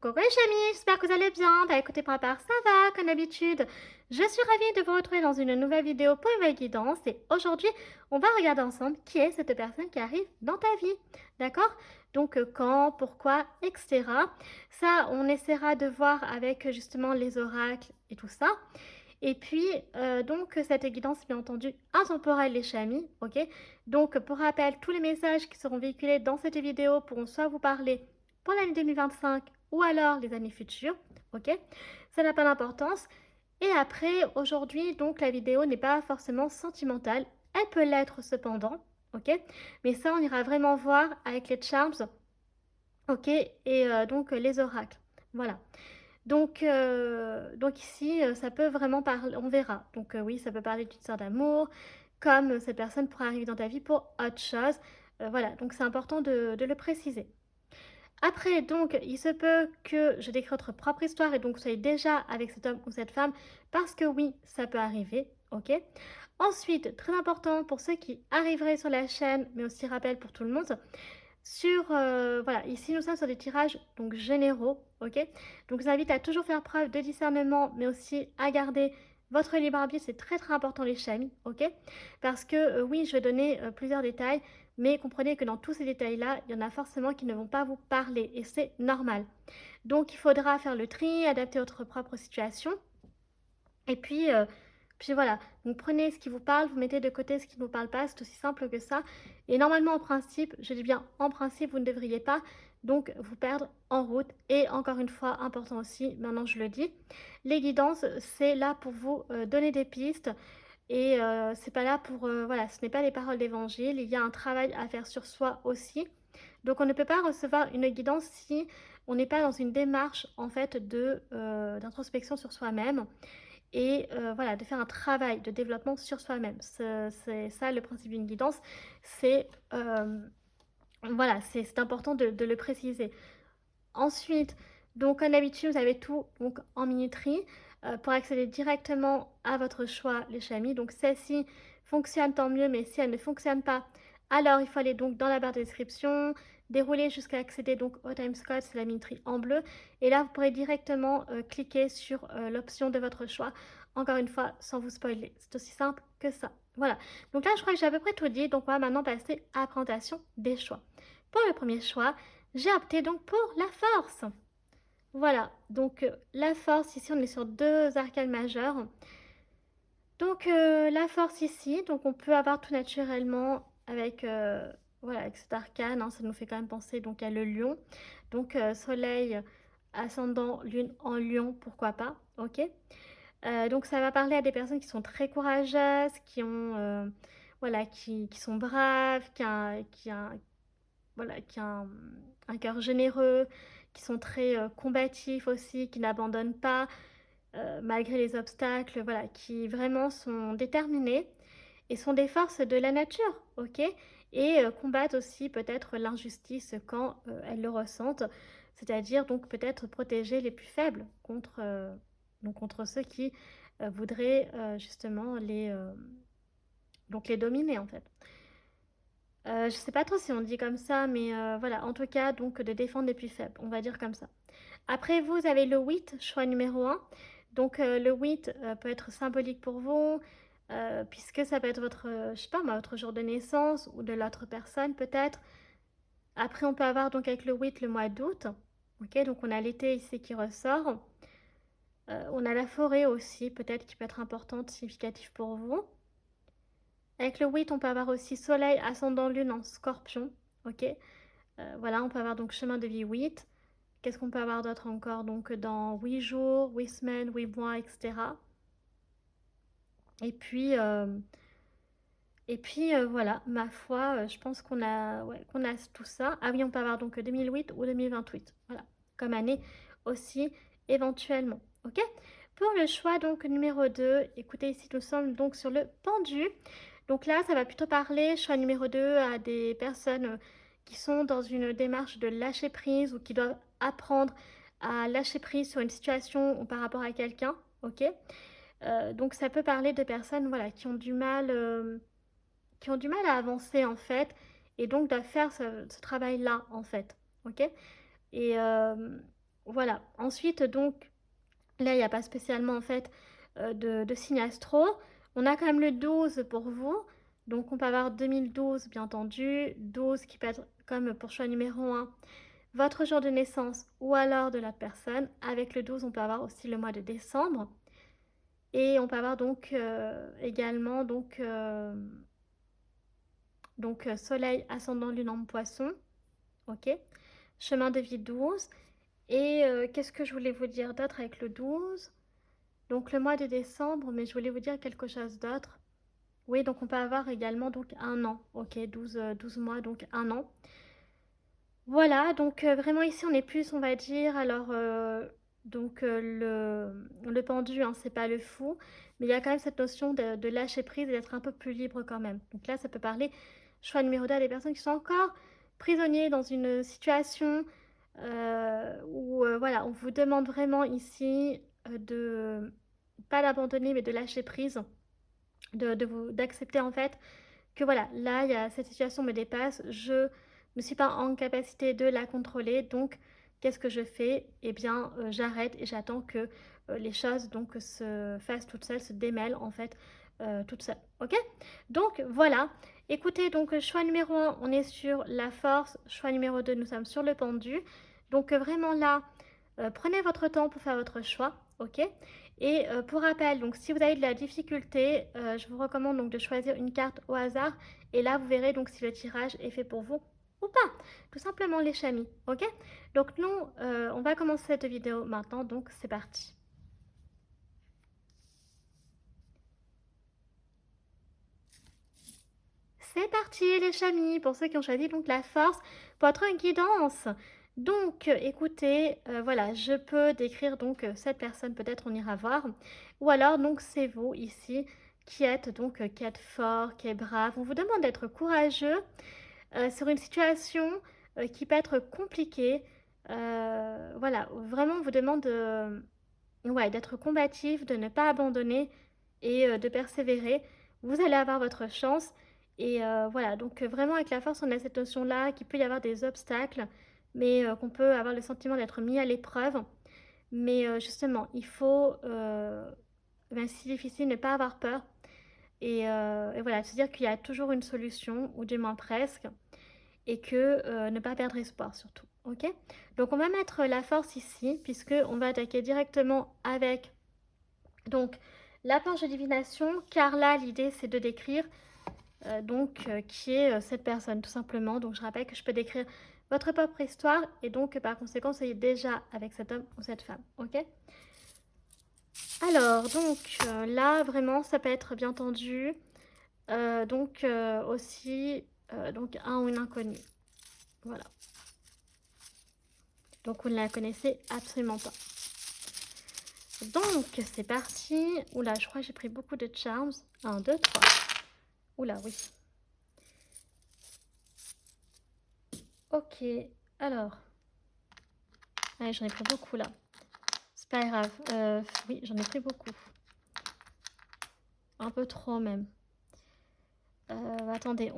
Coucou les amis, j'espère que vous allez bien. Bah écoutez, pour ma part, ça va, comme d'habitude. Je suis ravie de vous retrouver dans une nouvelle vidéo pour une nouvelle guidance. Et aujourd'hui, on va regarder ensemble qui est cette personne qui arrive dans ta vie. D'accord? Donc, quand, pourquoi, etc. Ça, on essaiera de voir avec justement les oracles et tout ça. Et puis, donc, cette guidance, bien entendu, intemporelle, les chamis. Ok? Donc, pour rappel, tous les messages qui seront véhiculés dans cette vidéo pourront soit vous parler pour l'année 2025 ou alors les années futures, ok? Ça n'a pas d'importance. Et après, aujourd'hui, donc la vidéo n'est pas forcément sentimentale. Elle peut l'être cependant, ok? Mais ça, on ira vraiment voir avec les charms, ok? Et donc les oracles, voilà. Donc ici, ça peut vraiment parler, on verra. Donc oui, ça peut parler d'une histoire d'amour, comme cette personne pourrait arriver dans ta vie pour autre chose. Voilà, donc c'est important de le préciser. Après, donc, il se peut que je décris votre propre histoire et donc vous soyez déjà avec cet homme ou cette femme parce que oui, ça peut arriver, ok? Ensuite, très important pour ceux qui arriveraient sur la chaîne, mais aussi rappel pour tout le monde, voilà, ici nous sommes sur des tirages donc généraux, ok? Donc je vous invite à toujours faire preuve de discernement, mais aussi à garder votre libre arbitre, c'est très très important les chamis, ok? Parce que oui, je vais donner plusieurs détails, mais comprenez que dans tous ces détails-là, il y en a forcément qui ne vont pas vous parler, et c'est normal. Donc il faudra faire le tri, adapter votre propre situation, et puis voilà, donc prenez ce qui vous parle, vous mettez de côté ce qui ne vous parle pas, c'est aussi simple que ça. Et normalement, en principe, je dis bien en principe, vous ne devriez pas donc vous perdre en route. Et encore une fois, important aussi, maintenant je le dis, les guidances, c'est là pour vous donner des pistes. Et c'est pas là pour, voilà, ce n'est pas les paroles d'évangile, il y a un travail à faire sur soi aussi. Donc on ne peut pas recevoir une guidance si on n'est pas dans une démarche en fait d'introspection sur soi-même et voilà, de faire un travail de développement sur soi-même. C'est ça le principe d'une guidance, c'est voilà, c'est important de le préciser. Ensuite, donc comme d'habitude, vous avez tout donc, en minuterie pour accéder directement à votre choix, les chamis. Donc celle-ci fonctionne tant mieux, mais si elle ne fonctionne pas, alors il faut aller donc dans la barre de description, dérouler jusqu'à accéder donc au timescode, c'est la minuterie en bleu. Et là, vous pourrez directement cliquer sur l'option de votre choix. Encore une fois, sans vous spoiler. C'est aussi simple que ça. Voilà. Donc là, je crois que j'ai à peu près tout dit. Donc on va maintenant passer à la présentation des choix. Pour le premier choix, j'ai opté donc pour la force. Voilà, donc la force, ici on est sur deux arcanes majeures. Donc la force ici, donc on peut avoir tout naturellement avec, voilà, avec cet arcane, hein, ça nous fait quand même penser donc à le lion. Donc soleil, ascendant, lune en lion, pourquoi pas, ok. Donc ça va parler à des personnes qui sont très courageuses, qui ont, voilà, qui sont braves, voilà, qui a un cœur généreux, qui sont très combatifs aussi, qui n'abandonnent pas malgré les obstacles, voilà, qui vraiment sont déterminés et sont des forces de la nature, ok? Et combattent aussi peut-être l'injustice quand elles le ressentent, c'est-à-dire donc peut-être protéger les plus faibles donc contre ceux qui voudraient justement donc les dominer en fait. Je sais pas trop si on dit comme ça, mais voilà, en tout cas, donc de défendre les plus faibles, on va dire comme ça. Après, vous avez le 8, choix numéro un. Donc le 8 peut être symbolique pour vous, puisque ça peut être votre, je sais pas moi, votre jour de naissance ou de l'autre personne peut-être. Après, on peut avoir donc avec le 8 le mois d'août. Ok, donc on a l'été ici qui ressort. On a la forêt aussi, peut-être qui peut être importante, significative pour vous. Avec le 8, on peut avoir aussi soleil, ascendant lune en scorpion. Ok, voilà, on peut avoir donc chemin de vie 8. Qu'est-ce qu'on peut avoir d'autre encore? Donc dans 8 jours, 8 semaines, 8 mois, etc. Et puis, voilà, ma foi, je pense qu'on a tout ça. Ah oui, on peut avoir donc 2008 ou 2028. Voilà, comme année aussi, éventuellement. Ok. Pour le choix donc numéro 2, écoutez, ici nous sommes donc sur le pendu. Donc là, ça va plutôt parler, choix numéro 2, à des personnes qui sont dans une démarche de lâcher prise ou qui doivent apprendre à lâcher prise sur une situation ou par rapport à quelqu'un. Ok. Donc ça peut parler de personnes voilà, qui ont du mal à avancer en fait, et donc doivent faire ce travail-là en fait. Ok. Et voilà. Ensuite, donc, là, il n'y a pas spécialement, en fait, de signe astro. On a quand même le 12 pour vous. Donc, on peut avoir 2012, bien entendu. 12 qui peut être, comme pour choix numéro 1, votre jour de naissance ou alors de l'autre personne. Avec le 12, on peut avoir aussi le mois de décembre. Et on peut avoir donc également soleil, ascendant, lune en poisson. Ok. Chemin de vie 12. Et qu'est-ce que je voulais vous dire d'autre avec le 12? Donc le mois de décembre, mais je voulais vous dire quelque chose d'autre. Oui, donc on peut avoir également donc un an. Ok, 12 mois, donc un an. Voilà, donc vraiment ici on est plus, on va dire, alors le pendu, hein, c'est pas le fou, mais il y a quand même cette notion de lâcher prise et d'être un peu plus libre quand même. Donc là, ça peut parler, choix numéro 2, à des personnes qui sont encore prisonniers dans une situation où voilà, on vous demande vraiment ici de pas d'abandonner, mais de lâcher prise, d'accepter en fait que voilà, là, il y a cette situation me dépasse, je ne suis pas en capacité de la contrôler, donc qu'est-ce que je fais? Eh bien, j'arrête et j'attends que les choses donc se fassent toutes seules, se démêlent en fait toutes seules. Ok? Donc voilà. Écoutez, donc choix numéro 1, on est sur la force. Choix numéro 2, nous sommes sur le pendu. Donc vraiment là, prenez votre temps pour faire votre choix. Ok? Et pour rappel, donc si vous avez de la difficulté, je vous recommande donc de choisir une carte au hasard. Et là, vous verrez donc si le tirage est fait pour vous ou pas. Tout simplement les chamis, ok? Donc nous, on va commencer cette vidéo maintenant, donc c'est parti. C'est parti les chamis, pour ceux qui ont choisi donc la force pour votre guidance. Donc écoutez, voilà, je peux décrire donc cette personne, peut-être on ira voir. Ou alors donc c'est vous ici qui êtes fort, qui est brave. On vous demande d'être courageux sur une situation qui peut être compliquée. Voilà, vraiment on vous demande ouais, d'être combatif, de ne pas abandonner et de persévérer. Vous allez avoir votre chance. Et voilà, donc vraiment avec la force, on a cette notion-là qu'il peut y avoir des obstacles, mais qu'on peut avoir le sentiment d'être mis à l'épreuve. Mais justement, il faut, même si c'est difficile, ne pas avoir peur. Et voilà, se dire qu'il y a toujours une solution, ou du moins presque, et que ne pas perdre espoir surtout. Ok? Donc on va mettre la force ici, puisque on va attaquer directement avec donc la planche de divination, car là l'idée c'est de décrire qui est cette personne tout simplement. Donc je rappelle que je peux décrire votre propre histoire et donc par conséquent soyez déjà avec cet homme ou cette femme. Ok? Alors donc là vraiment ça peut être bien entendu aussi donc un ou une inconnue. Voilà. Donc vous ne la connaissez absolument pas. Donc c'est parti. Oula, je crois que j'ai pris beaucoup de charms. 1, 2, 3. Oula, oui. Ok, alors. Allez, j'en ai pris beaucoup là. C'est pas grave. Oui, j'en ai pris beaucoup. Un peu trop même. Attendez,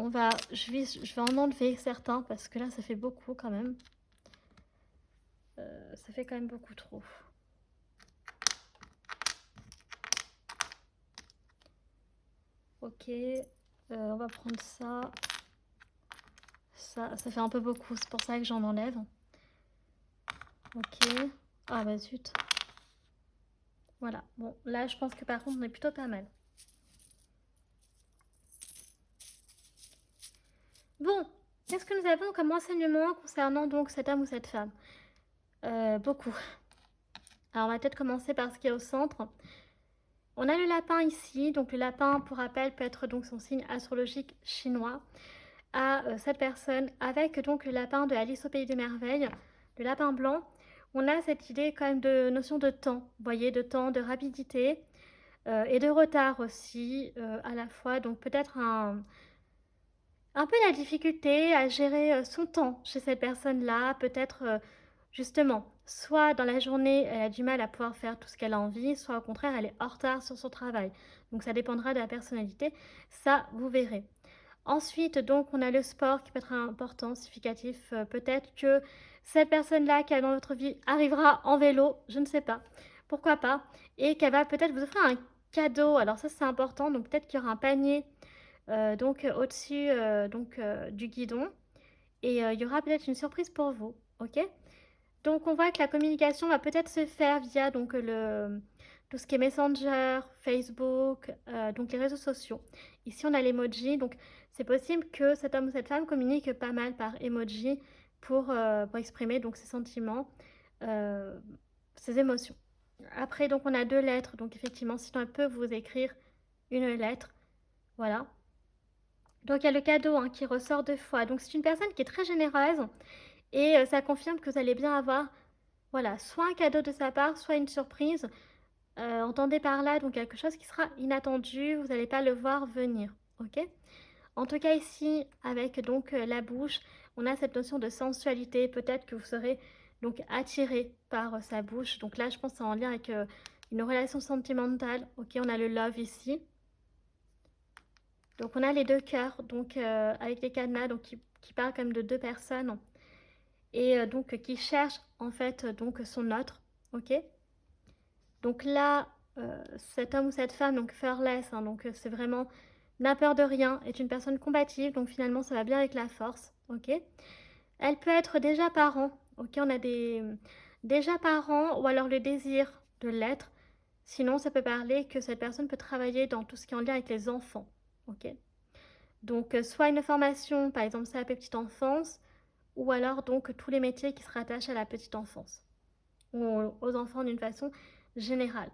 je vais en enlever certains parce que là, ça fait beaucoup quand même. Ça fait quand même beaucoup trop. Ok, on va prendre ça. Ça fait un peu beaucoup, c'est pour ça que j'en enlève. Ok. Ah bah zut. Voilà. Bon, là, je pense que par contre, on est plutôt pas mal. Bon, qu'est-ce que nous avons comme enseignement concernant donc cet homme ou cette femme? Beaucoup. Alors, on va peut-être commencer par ce qui est au centre. On a le lapin ici. Donc, le lapin, pour rappel, peut être donc son signe astrologique chinois à cette personne avec donc le lapin de Alice au Pays des Merveilles, le lapin blanc. On a cette idée quand même de notion de temps, vous voyez, de temps, de rapidité et de retard aussi à la fois. Donc, peut-être un peu la difficulté à gérer son temps chez cette personne-là, peut-être justement, soit dans la journée, elle a du mal à pouvoir faire tout ce qu'elle a envie, soit au contraire, elle est en retard sur son travail. Donc ça dépendra de la personnalité, ça, vous verrez. Ensuite, donc, on a le sport qui peut être important, significatif. Peut-être que cette personne-là qui est dans votre vie arrivera en vélo, je ne sais pas, pourquoi pas, et qu'elle va peut-être vous offrir un cadeau. Alors ça, c'est important. Donc peut-être qu'il y aura un panier au-dessus du guidon, et il y aura peut-être une surprise pour vous. Ok? Donc on voit que la communication va peut-être se faire via tout ce qui est Messenger, Facebook, donc les réseaux sociaux. Ici on a l'emoji, donc c'est possible que cet homme ou cette femme communique pas mal par emoji pour exprimer donc ses sentiments, euh, ses émotions. Après donc on a 2 lettres, donc effectivement sinon elle peut vous écrire une lettre, voilà. Donc il y a le cadeau hein, qui ressort 2 fois, donc c'est une personne qui est très généreuse et ça confirme que vous allez bien avoir voilà, soit un cadeau de sa part, soit une surprise. Entendez par là donc quelque chose qui sera inattendu, vous n'allez pas le voir venir, ok? En tout cas ici, avec donc la bouche, on a cette notion de sensualité. Peut-être que vous serez donc attiré par sa bouche. Donc là, je pense que c'est en lien avec une relation sentimentale. Ok, on a le love ici. Donc on a les 2 cœurs, donc avec les cadenas, donc qui parlent comme de 2 personnes et donc qui cherchent en fait donc son autre, ok? Donc là, cet homme ou cette femme, donc fearless, hein, donc c'est vraiment n'a peur de rien, est une personne combative, donc finalement ça va bien avec la force, ok? Elle peut être déjà parent, ok? On a déjà parent ou alors le désir de l'être. Sinon, ça peut parler que cette personne peut travailler dans tout ce qui est en lien avec les enfants, ok? Donc, soit une formation, par exemple, c'est la petite enfance, ou alors donc tous les métiers qui se rattachent à la petite enfance, ou aux enfants d'une façon générale.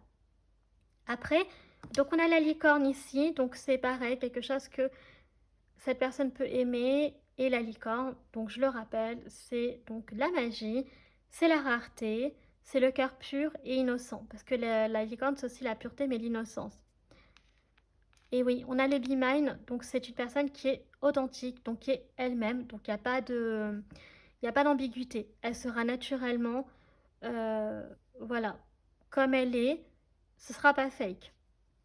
Après, donc on a la licorne ici, donc c'est pareil, quelque chose que cette personne peut aimer. Et la licorne, donc je le rappelle, c'est donc la magie, c'est la rareté, c'est le cœur pur et innocent. Parce que la licorne, c'est aussi la pureté, mais l'innocence. Et oui, on a le Be Mine, donc c'est une personne qui est authentique, donc qui est elle-même, donc il n'y a pas de... Il n'y a pas d'ambiguïté. Elle sera naturellement, euh, voilà, comme elle est. Ce ne sera pas fake.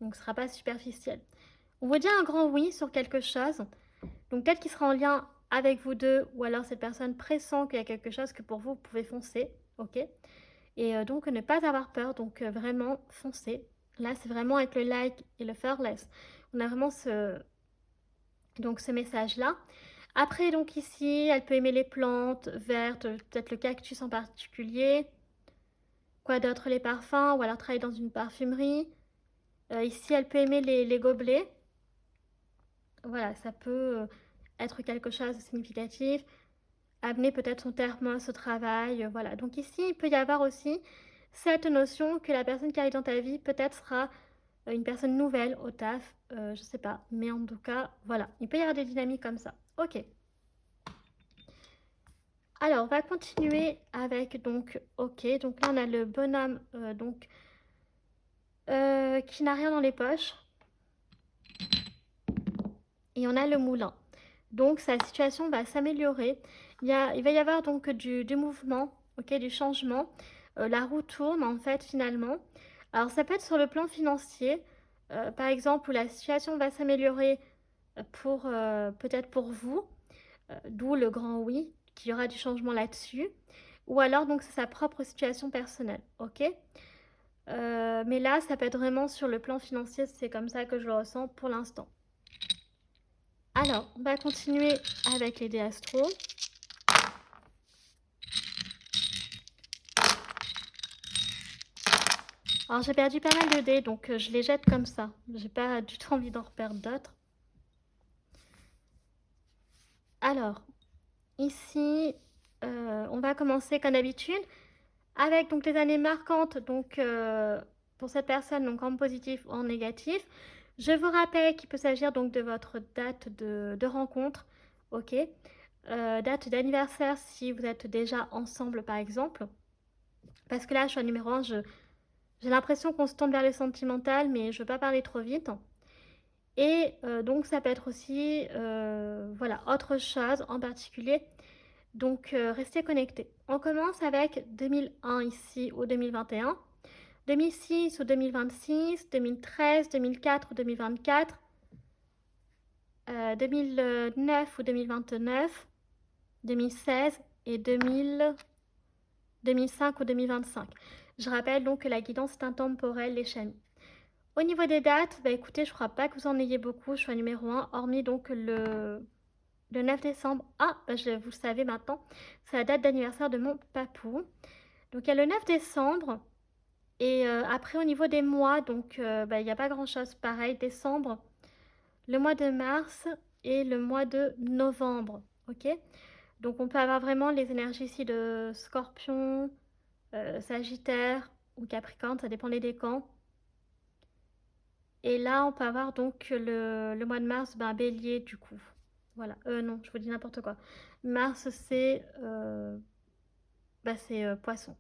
Donc, ce ne sera pas superficiel. On vous dit un grand oui sur quelque chose. Donc, peut-être qu'il sera en lien avec vous deux, ou alors cette personne pressent qu'il y a quelque chose que pour vous, vous pouvez foncer. Ok? Et donc, ne pas avoir peur. Donc, vraiment, foncer. Là, c'est vraiment avec le like et le fearless. On a vraiment ce message-là. Après, donc ici, elle peut aimer les plantes vertes, peut-être le cactus en particulier. Quoi d'autre? Les parfums, ou alors travailler dans une parfumerie. Ici, elle peut aimer les gobelets. Voilà, ça peut être quelque chose de significatif. Amener peut-être son thermos au travail. Voilà. Donc ici, il peut y avoir aussi cette notion que la personne qui arrive dans ta vie peut-être sera une personne nouvelle au taf. Je sais pas. Mais en tout cas, voilà. Il peut y avoir des dynamiques comme ça. Ok. Alors, on va continuer avec donc OK. Donc là, on a le bonhomme qui n'a rien dans les poches. Et on a le moulin. Donc, sa situation va s'améliorer. Il va y avoir donc du mouvement, ok, du changement. La roue tourne en fait finalement. Alors, ça peut être sur le plan financier, par exemple, où la situation va s'améliorer pour peut-être pour vous, d'où le grand oui, qu'il y aura du changement là-dessus. Ou alors, donc, c'est sa propre situation personnelle, ok? Mais là, ça peut être vraiment sur le plan financier, c'est comme ça que je le ressens pour l'instant. Alors, on va continuer avec les dés astro. Alors, j'ai perdu pas mal de dés, donc je les jette comme ça. J'ai pas du tout envie d'en reperdre d'autres. Alors, ici, on va commencer comme d'habitude avec donc les années marquantes, donc pour cette personne, donc en positif ou en négatif. Je vous rappelle qu'il peut s'agir donc de votre date de rencontre, ok, date d'anniversaire si vous êtes déjà ensemble par exemple. Parce que là, je suis à numéro 1, j'ai l'impression qu'on se tourne vers le sentimental, mais je ne veux pas parler trop vite. Et donc, ça peut être aussi, voilà, autre chose en particulier. Donc, restez connectés. On commence avec 2001 ici ou 2021, 2006 ou 2026, 2013, 2004 ou 2024, 2009 ou 2029, 2016 et 2005 ou 2025. Je rappelle donc que la guidance est intemporelle, les chamis. Au niveau des dates, bah écoutez, je crois pas que vous en ayez beaucoup, choix numéro 1, hormis donc le 9 décembre. Ah, bah vous le savez maintenant, c'est la date d'anniversaire de mon papou. Donc il y a le 9 décembre, et après au niveau des mois, donc bah, il n'y a pas grand chose. Pareil, décembre, le mois de mars et le mois de novembre, ok. Donc on peut avoir vraiment les énergies ici de Scorpion, Sagittaire ou Capricorne, ça dépend des décans. Et là, on peut avoir donc le mois de mars, ben, Bélier du coup. Voilà, non, je vous dis n'importe quoi. Mars, c'est Poisson.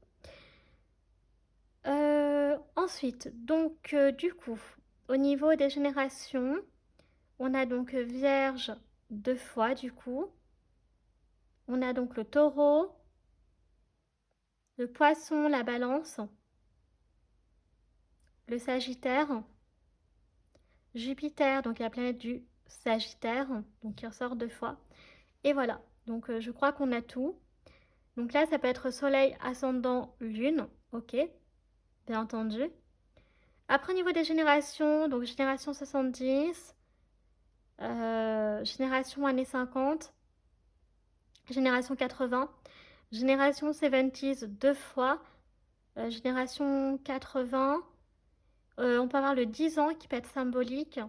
Ensuite, donc du coup, au niveau des générations, on a donc Vierge 2 fois du coup. On a donc le Taureau, le Poisson, la Balance, le Sagittaire, Jupiter, donc la planète du Sagittaire, donc qui ressort 2 fois. Et voilà, donc je crois qu'on a tout. Donc là, ça peut être Soleil, Ascendant, Lune, ok, bien entendu. Après, au niveau des générations, donc génération 70, génération années 50, génération 80, génération 70 2 fois, génération 80, on peut avoir le 10 ans qui peut être symbolique,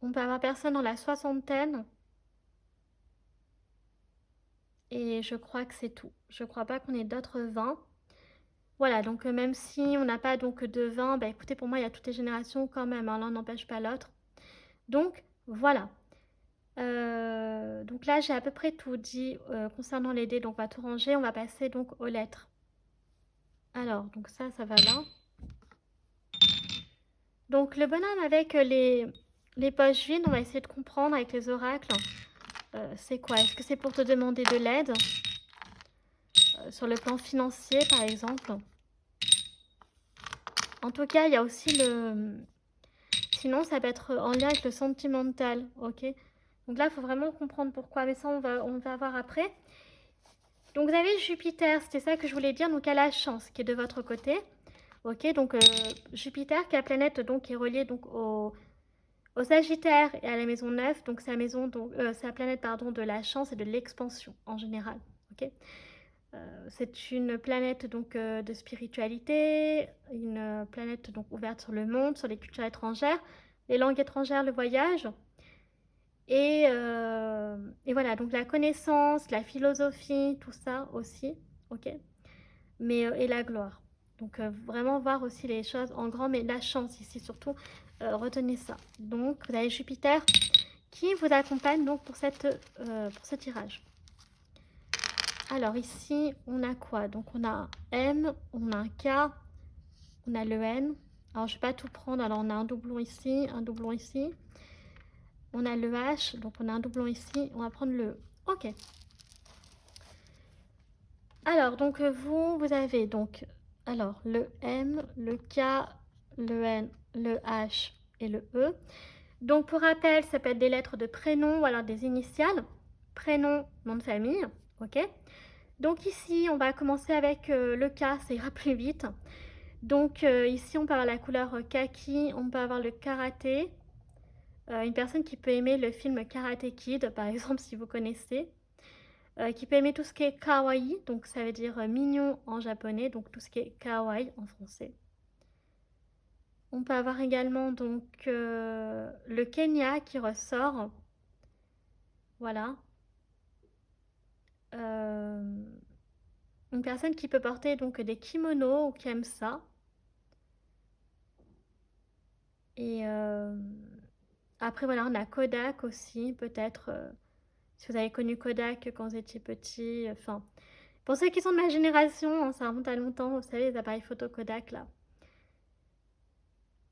on peut avoir personne dans la soixantaine, et je crois que c'est tout. Je crois pas qu'on ait d'autres 20. Voilà, donc même si on n'a pas donc de 20, bah écoutez, pour moi, il y a toutes les générations quand même, hein, l'un n'empêche pas l'autre. Donc, voilà. Donc là, j'ai à peu près tout dit concernant les dés, donc on va tout ranger, on va passer donc aux lettres. Alors, donc ça va là. Donc le bonhomme avec les poches vides, on va essayer de comprendre avec les oracles. C'est quoi? Est-ce que c'est pour te demander de l'aide sur le plan financier, par exemple? En tout cas, il y a aussi le... Sinon, ça peut être en lien avec le sentimental, ok? Donc là, il faut vraiment comprendre pourquoi, mais ça, on va voir après. Donc vous avez Jupiter, c'était ça que je voulais dire, donc à la chance qui est de votre côté. Ok, donc Jupiter, qui est la planète donc, qui est reliée donc, au Sagittaire et à la maison 9, donc c'est la, maison, donc, c'est la planète pardon, de la chance et de l'expansion en général. Ok, c'est une planète donc, de spiritualité, une planète donc, ouverte sur le monde, sur les cultures étrangères, les langues étrangères, le voyage. Et voilà, donc la connaissance, la philosophie, tout ça aussi, ok. Mais, et la gloire. Donc vraiment voir aussi les choses en grand, mais la chance ici surtout, retenez ça. Donc vous avez Jupiter qui vous accompagne donc pour ce tirage. Alors ici, on a quoi? Donc on a un M, on a un K, on a le N. Alors je ne vais pas tout prendre, alors on a un doublon ici, un doublon ici. On a le H, donc on a un doublon ici, on va prendre le E. Ok. Alors, donc vous avez donc alors le M, le K, le N, le H et le E. Donc pour rappel, ça peut être des lettres de prénom ou alors des initiales. Prénom, nom de famille, ok. Donc ici, on va commencer avec le K, ça ira plus vite. Donc ici, on peut avoir la couleur kaki, on peut avoir le karaté. Une personne qui peut aimer le film Karate Kid, par exemple, si vous connaissez. Qui peut aimer tout ce qui est kawaii, donc ça veut dire mignon en japonais, donc tout ce qui est kawaii en français. On peut avoir également donc le Kenya qui ressort. Voilà. Une personne qui peut porter donc des kimonos ou qui aime ça. Et après voilà, on a Kodak aussi, peut-être si vous avez connu Kodak quand vous étiez petit. Enfin, pour ceux qui sont de ma génération, hein, ça remonte à longtemps, vous savez, les appareils photo Kodak là.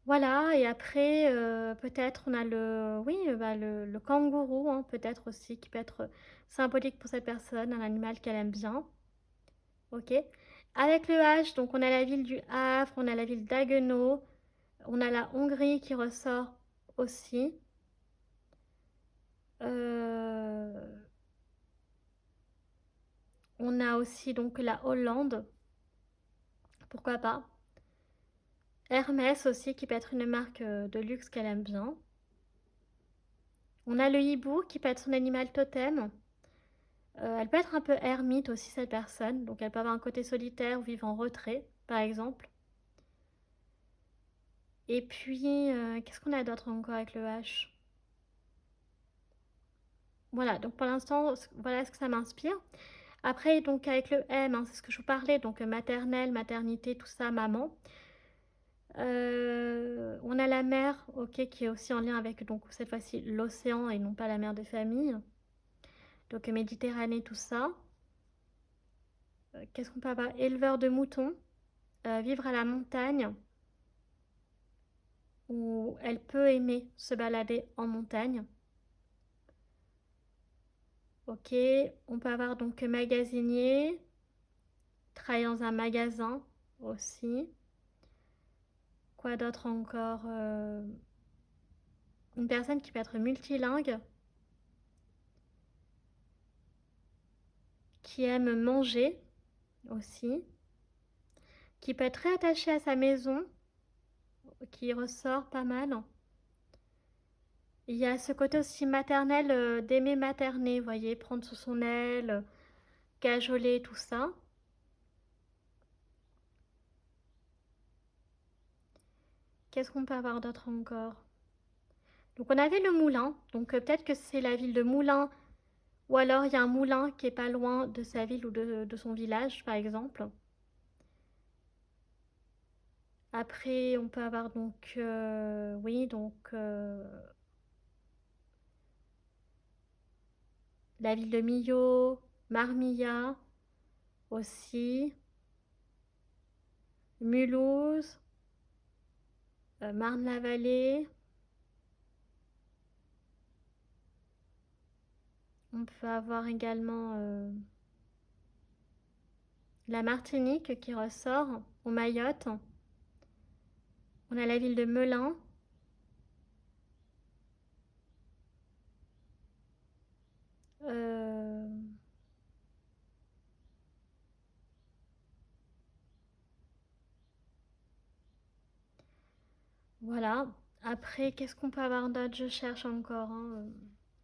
Voilà, et après, peut-être on a le kangourou, hein, peut-être aussi, qui peut être symbolique pour cette personne, un animal qu'elle aime bien. Ok. Avec le H, donc on a la ville du Havre, on a la ville d'Haguenau, on a la Hongrie qui ressort aussi. On a aussi donc la Hollande, pourquoi pas. Hermès aussi, qui peut être une marque de luxe qu'elle aime bien. On a le hibou, qui peut être son animal totem. Elle peut être un peu ermite aussi, cette personne. Donc elle peut avoir un côté solitaire ou vivre en retrait, par exemple. Et puis, qu'est-ce qu'on a d'autre encore avec le H? Voilà, donc pour l'instant, voilà ce que ça m'inspire. Après, donc avec le M, hein, c'est ce que je vous parlais, donc maternelle, maternité, tout ça, maman. On a la mer, ok, qui est aussi en lien avec donc cette fois-ci l'océan et non pas la mer de famille. Donc Méditerranée, tout ça. Qu'est-ce qu'on peut avoir? Éleveur de moutons, vivre à la montagne, où elle peut aimer se balader en montagne. Ok, on peut avoir donc magasinier, travailler dans un magasin aussi. Quoi d'autre encore? Une personne qui peut être multilingue, qui aime manger aussi, qui peut être très attachée à sa maison, qui ressort pas mal. Il y a ce côté aussi maternel d'aimer materner, vous voyez, prendre sous son aile, cajoler, tout ça. Qu'est-ce qu'on peut avoir d'autre encore? Donc on avait le moulin, donc peut-être que c'est la ville de Moulins, ou alors il y a un moulin qui est pas loin de sa ville ou de son village, par exemple. Après, on peut avoir donc, oui, donc la ville de Millau, Marmilla aussi, Mulhouse, Marne-la-Vallée. On peut avoir également la Martinique qui ressort, ou Mayotte. On a la ville de Melun. Euh, voilà. Après, qu'est-ce qu'on peut avoir d'autre? Je cherche encore, hein,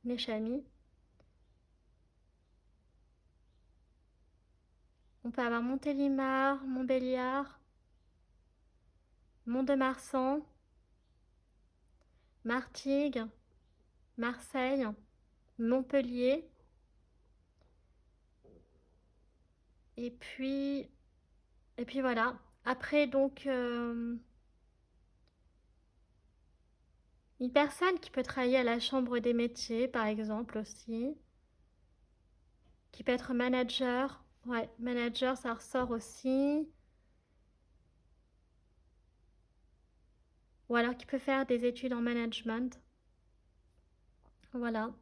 mes chamis. On peut avoir Montélimar, Montbéliard, Mont-de-Marsan, Martigues, Marseille, Montpellier. Et puis, et puis voilà. Après, donc, une personne qui peut travailler à la chambre des métiers, par exemple, aussi. Qui peut être manager. Ouais, manager, ça ressort aussi. Ou alors qui peut faire des études en management. Voilà.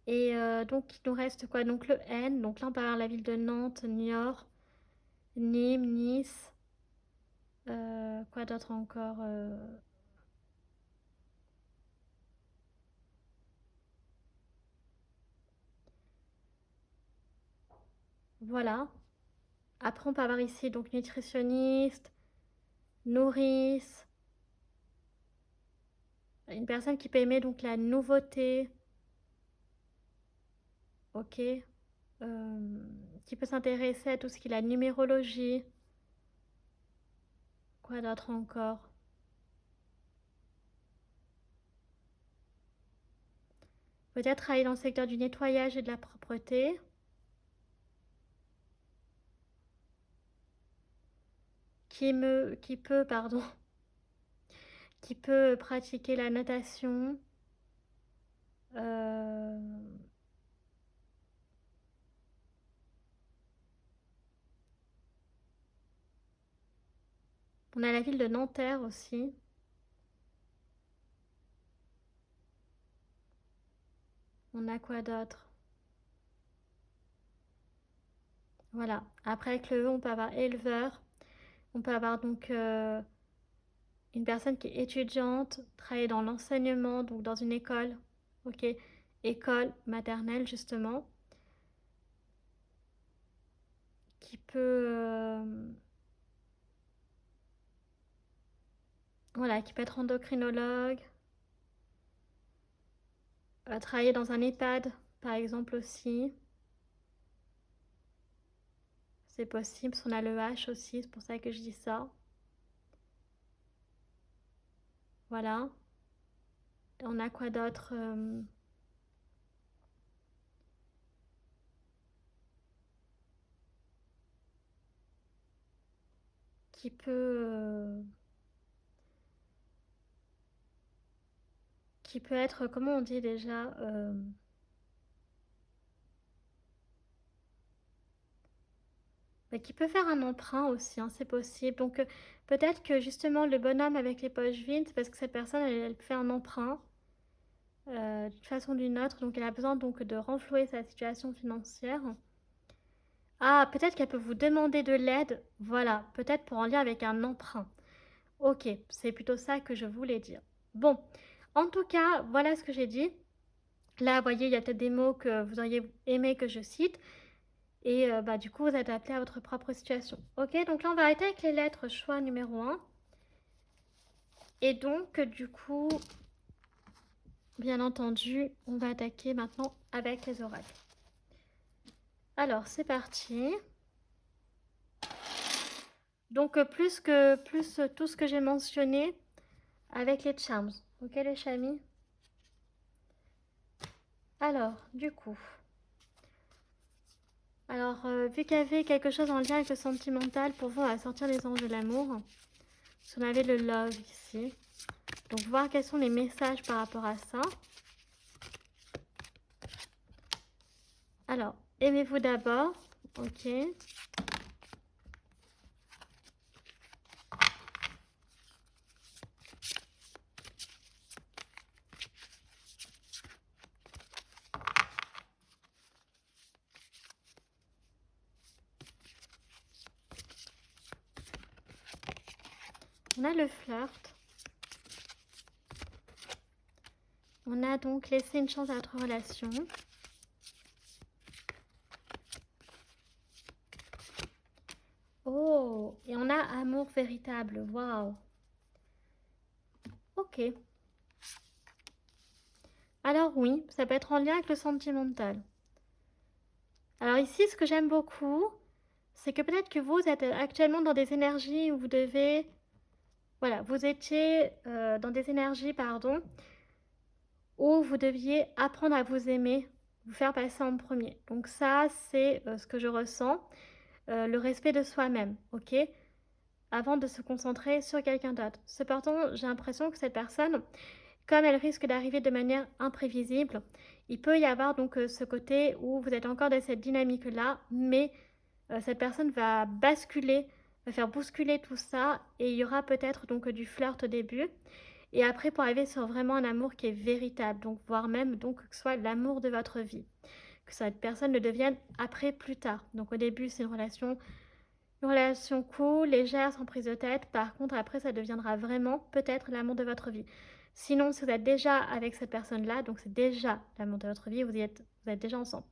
Et donc, il nous reste quoi? Donc, le N. Donc là, on peut avoir la ville de Nantes, Niort, Nîmes, Nice. Quoi d'autre encore? Voilà. Après, on peut avoir ici donc nutritionniste, nourrice, une personne qui peut aimer donc la nouveauté, ok, qui peut s'intéresser à tout ce qui est la numérologie. Quoi d'autre encore? Peut-être travailler dans le secteur du nettoyage et de la propreté. Qui peut, pardon, qui peut pratiquer la natation. Euh, on a la ville de Nanterre aussi. On a quoi d'autre? Voilà. Après, avec le E, on peut avoir éleveur. On peut avoir donc une personne qui est étudiante, travailler dans l'enseignement, donc dans une école. Ok. école maternelle justement, qui peut voilà, qui peut être endocrinologue, travailler dans un EHPAD par exemple aussi. C'est possible, si on a le H aussi, c'est pour ça que je dis ça. Voilà. On a quoi d'autre qui peut être, comment on dit déjà qui peut faire un emprunt aussi, hein, c'est possible. Donc peut-être que justement le bonhomme avec les poches vides, c'est parce que cette personne, elle fait un emprunt d'une façon ou d'une autre, donc elle a besoin donc de renflouer sa situation financière. Ah, peut-être qu'elle peut vous demander de l'aide, voilà, peut-être pour en lien avec un emprunt. Ok, c'est plutôt ça que je voulais dire. Bon, en tout cas, voilà ce que j'ai dit. Là, vous voyez, il y a peut-être des mots que vous auriez aimé que je cite. Et bah, du coup, vous adaptez à votre propre situation. Ok, donc là, on va arrêter avec les lettres choix numéro 1. Et donc, du coup, bien entendu, on va attaquer maintenant avec les oracles. Alors, c'est parti. Donc, plus tout ce que j'ai mentionné avec les charms. Ok, les chamis. Alors, du coup... Alors, vu qu'il y avait quelque chose en lien avec le sentimental, pour vous, on va sortir les anges de l'amour. Si on avait le love ici. Donc, voir quels sont les messages par rapport à ça. Alors, aimez-vous d'abord. Ok. On a le flirt. On a donc laissé une chance à notre relation. Oh, et on a amour véritable. Waouh. Ok. Alors oui, ça peut être en lien avec le sentimental. Alors ici, ce que j'aime beaucoup, c'est que peut-être que vous êtes actuellement dans des énergies où vous devez... Voilà, vous étiez dans des énergies, pardon, où vous deviez apprendre à vous aimer, vous faire passer en premier. Donc ça, c'est ce que je ressens, le respect de soi-même, ok? Avant de se concentrer sur quelqu'un d'autre. Cependant, j'ai l'impression que cette personne, comme elle risque d'arriver de manière imprévisible, il peut y avoir donc ce côté où vous êtes encore dans cette dynamique-là, mais cette personne va basculer, va faire bousculer tout ça, et il y aura peut-être donc du flirt au début, et après pour arriver sur vraiment un amour qui est véritable, donc voire même donc que ce soit l'amour de votre vie, que cette personne le devienne après plus tard. Donc au début c'est une relation cool, légère, sans prise de tête. Par contre, après, ça deviendra vraiment peut-être l'amour de votre vie. Sinon, si vous êtes déjà avec cette personne-là, donc c'est déjà l'amour de votre vie, vous êtes déjà ensemble.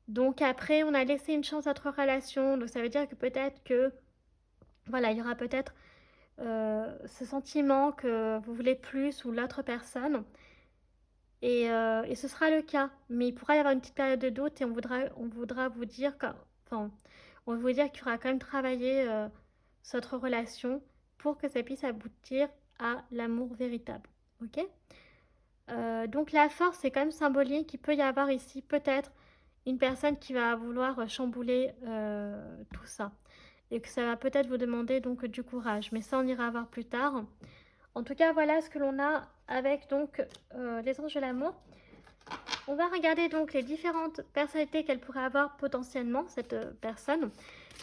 Donc après, on a laissé une chance à notre relation. Donc ça veut dire que peut-être que, voilà, il y aura peut-être ce sentiment que vous voulez plus ou l'autre personne. Et ce sera le cas. Mais il pourra y avoir une petite période de doute et on voudra vous dire que, enfin, on va vous dire qu'il faudra quand même travailler sur votre relation pour que ça puisse aboutir à l'amour véritable. Ok. Donc la force, c'est quand même symbolique. Il peut y avoir ici peut-être une personne qui va vouloir chambouler tout ça. Et que ça va peut-être vous demander donc du courage. Mais ça, on ira voir plus tard. En tout cas, voilà ce que l'on a avec donc les anges de l'amour. On va regarder donc les différentes personnalités qu'elle pourrait avoir potentiellement, cette personne.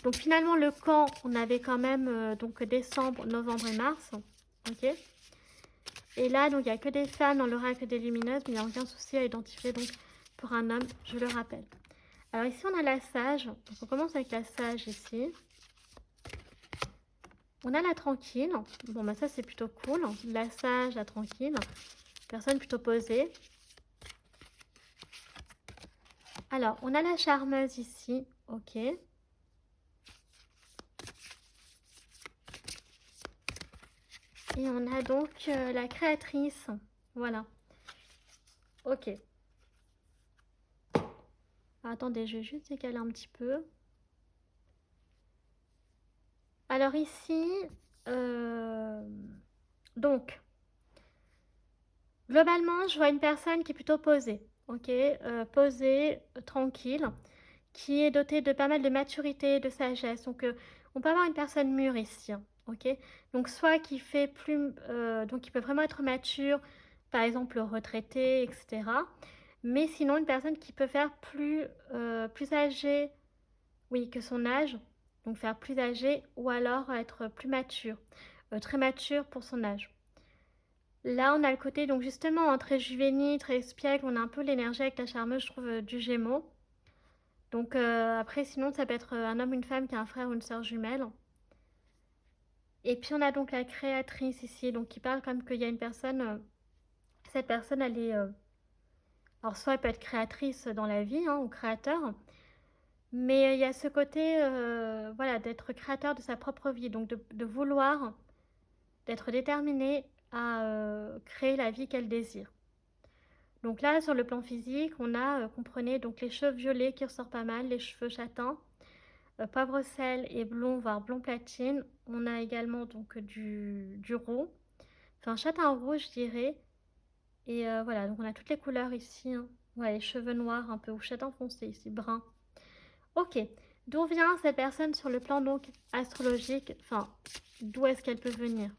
Donc finalement, le camp, on avait quand même donc décembre, novembre et mars. Ok. Et là, donc il n'y a que des femmes dans l'oracle des lumineuses, mais il n'y a aucun souci à identifier donc pour un homme, je le rappelle. Alors ici, on a la sage. Donc on commence avec la sage ici. On a la tranquille. Bon, bah ça, c'est plutôt cool. La sage, la tranquille. Personne plutôt posée. Alors, on a la charmeuse ici, ok. Et on a donc la créatrice, voilà, ok. Attendez, je vais juste décaler un petit peu. Alors ici, euh, donc, globalement, je vois une personne qui est plutôt posée, ok, posée, tranquille, qui est dotée de pas mal de maturité, de sagesse. Donc, on peut avoir une personne mûre ici, hein, ok. Donc, soit qui fait plus, donc qui peut vraiment être mature, par exemple retraité, etc. Mais sinon, une personne qui peut faire plus âgée, oui, que son âge, donc faire plus âgé, ou alors être plus mature, très mature pour son âge. Là, on a le côté, donc justement, très juvénile, très espiègle, on a un peu l'énergie avec la charmeuse, je trouve, du Gémeaux. Donc après, sinon, ça peut être un homme, une femme qui a un frère ou une sœur jumelle. Et puis, on a donc la créatrice ici, donc qui parle comme qu'il y a une personne, cette personne, elle est... alors, soit elle peut être créatrice dans la vie, hein, ou créateur, mais il y a ce côté, voilà, d'être créateur de sa propre vie, donc de vouloir, d'être déterminé à créer la vie qu'elle désire. Donc là, sur le plan physique, on a, comprenez, donc les cheveux violets qui ressortent pas mal, les cheveux châtains, poivre sel et blond, voire blond platine. On a également donc du roux, enfin châtain roux, je dirais. Et voilà, donc on a toutes les couleurs ici, hein. Ouais, les cheveux noirs un peu, ou châtain foncé ici, brun. Ok, d'où vient cette personne sur le plan donc astrologique? Enfin, d'où est-ce qu'elle peut venir?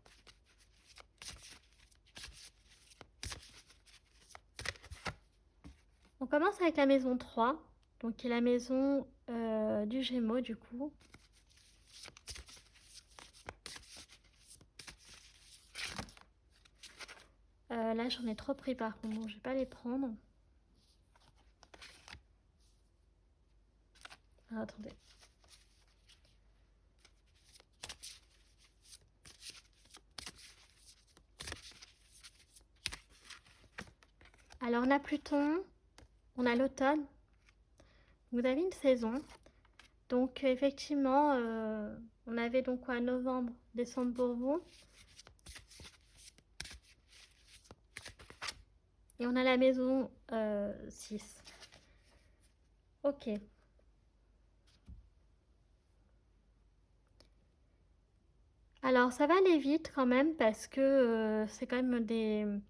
On commence avec la maison 3, donc qui est la maison du Gémeaux du coup. Là, j'en ai trop pris par contre, donc je vais pas les prendre. Ah, attendez. Alors, on a Pluton, on a l'automne. Vous avez une saison. Donc, effectivement, on avait donc quoi, novembre, décembre pour vous. Et on a la maison 6. Ok. Alors, ça va aller vite quand même parce que c'est quand même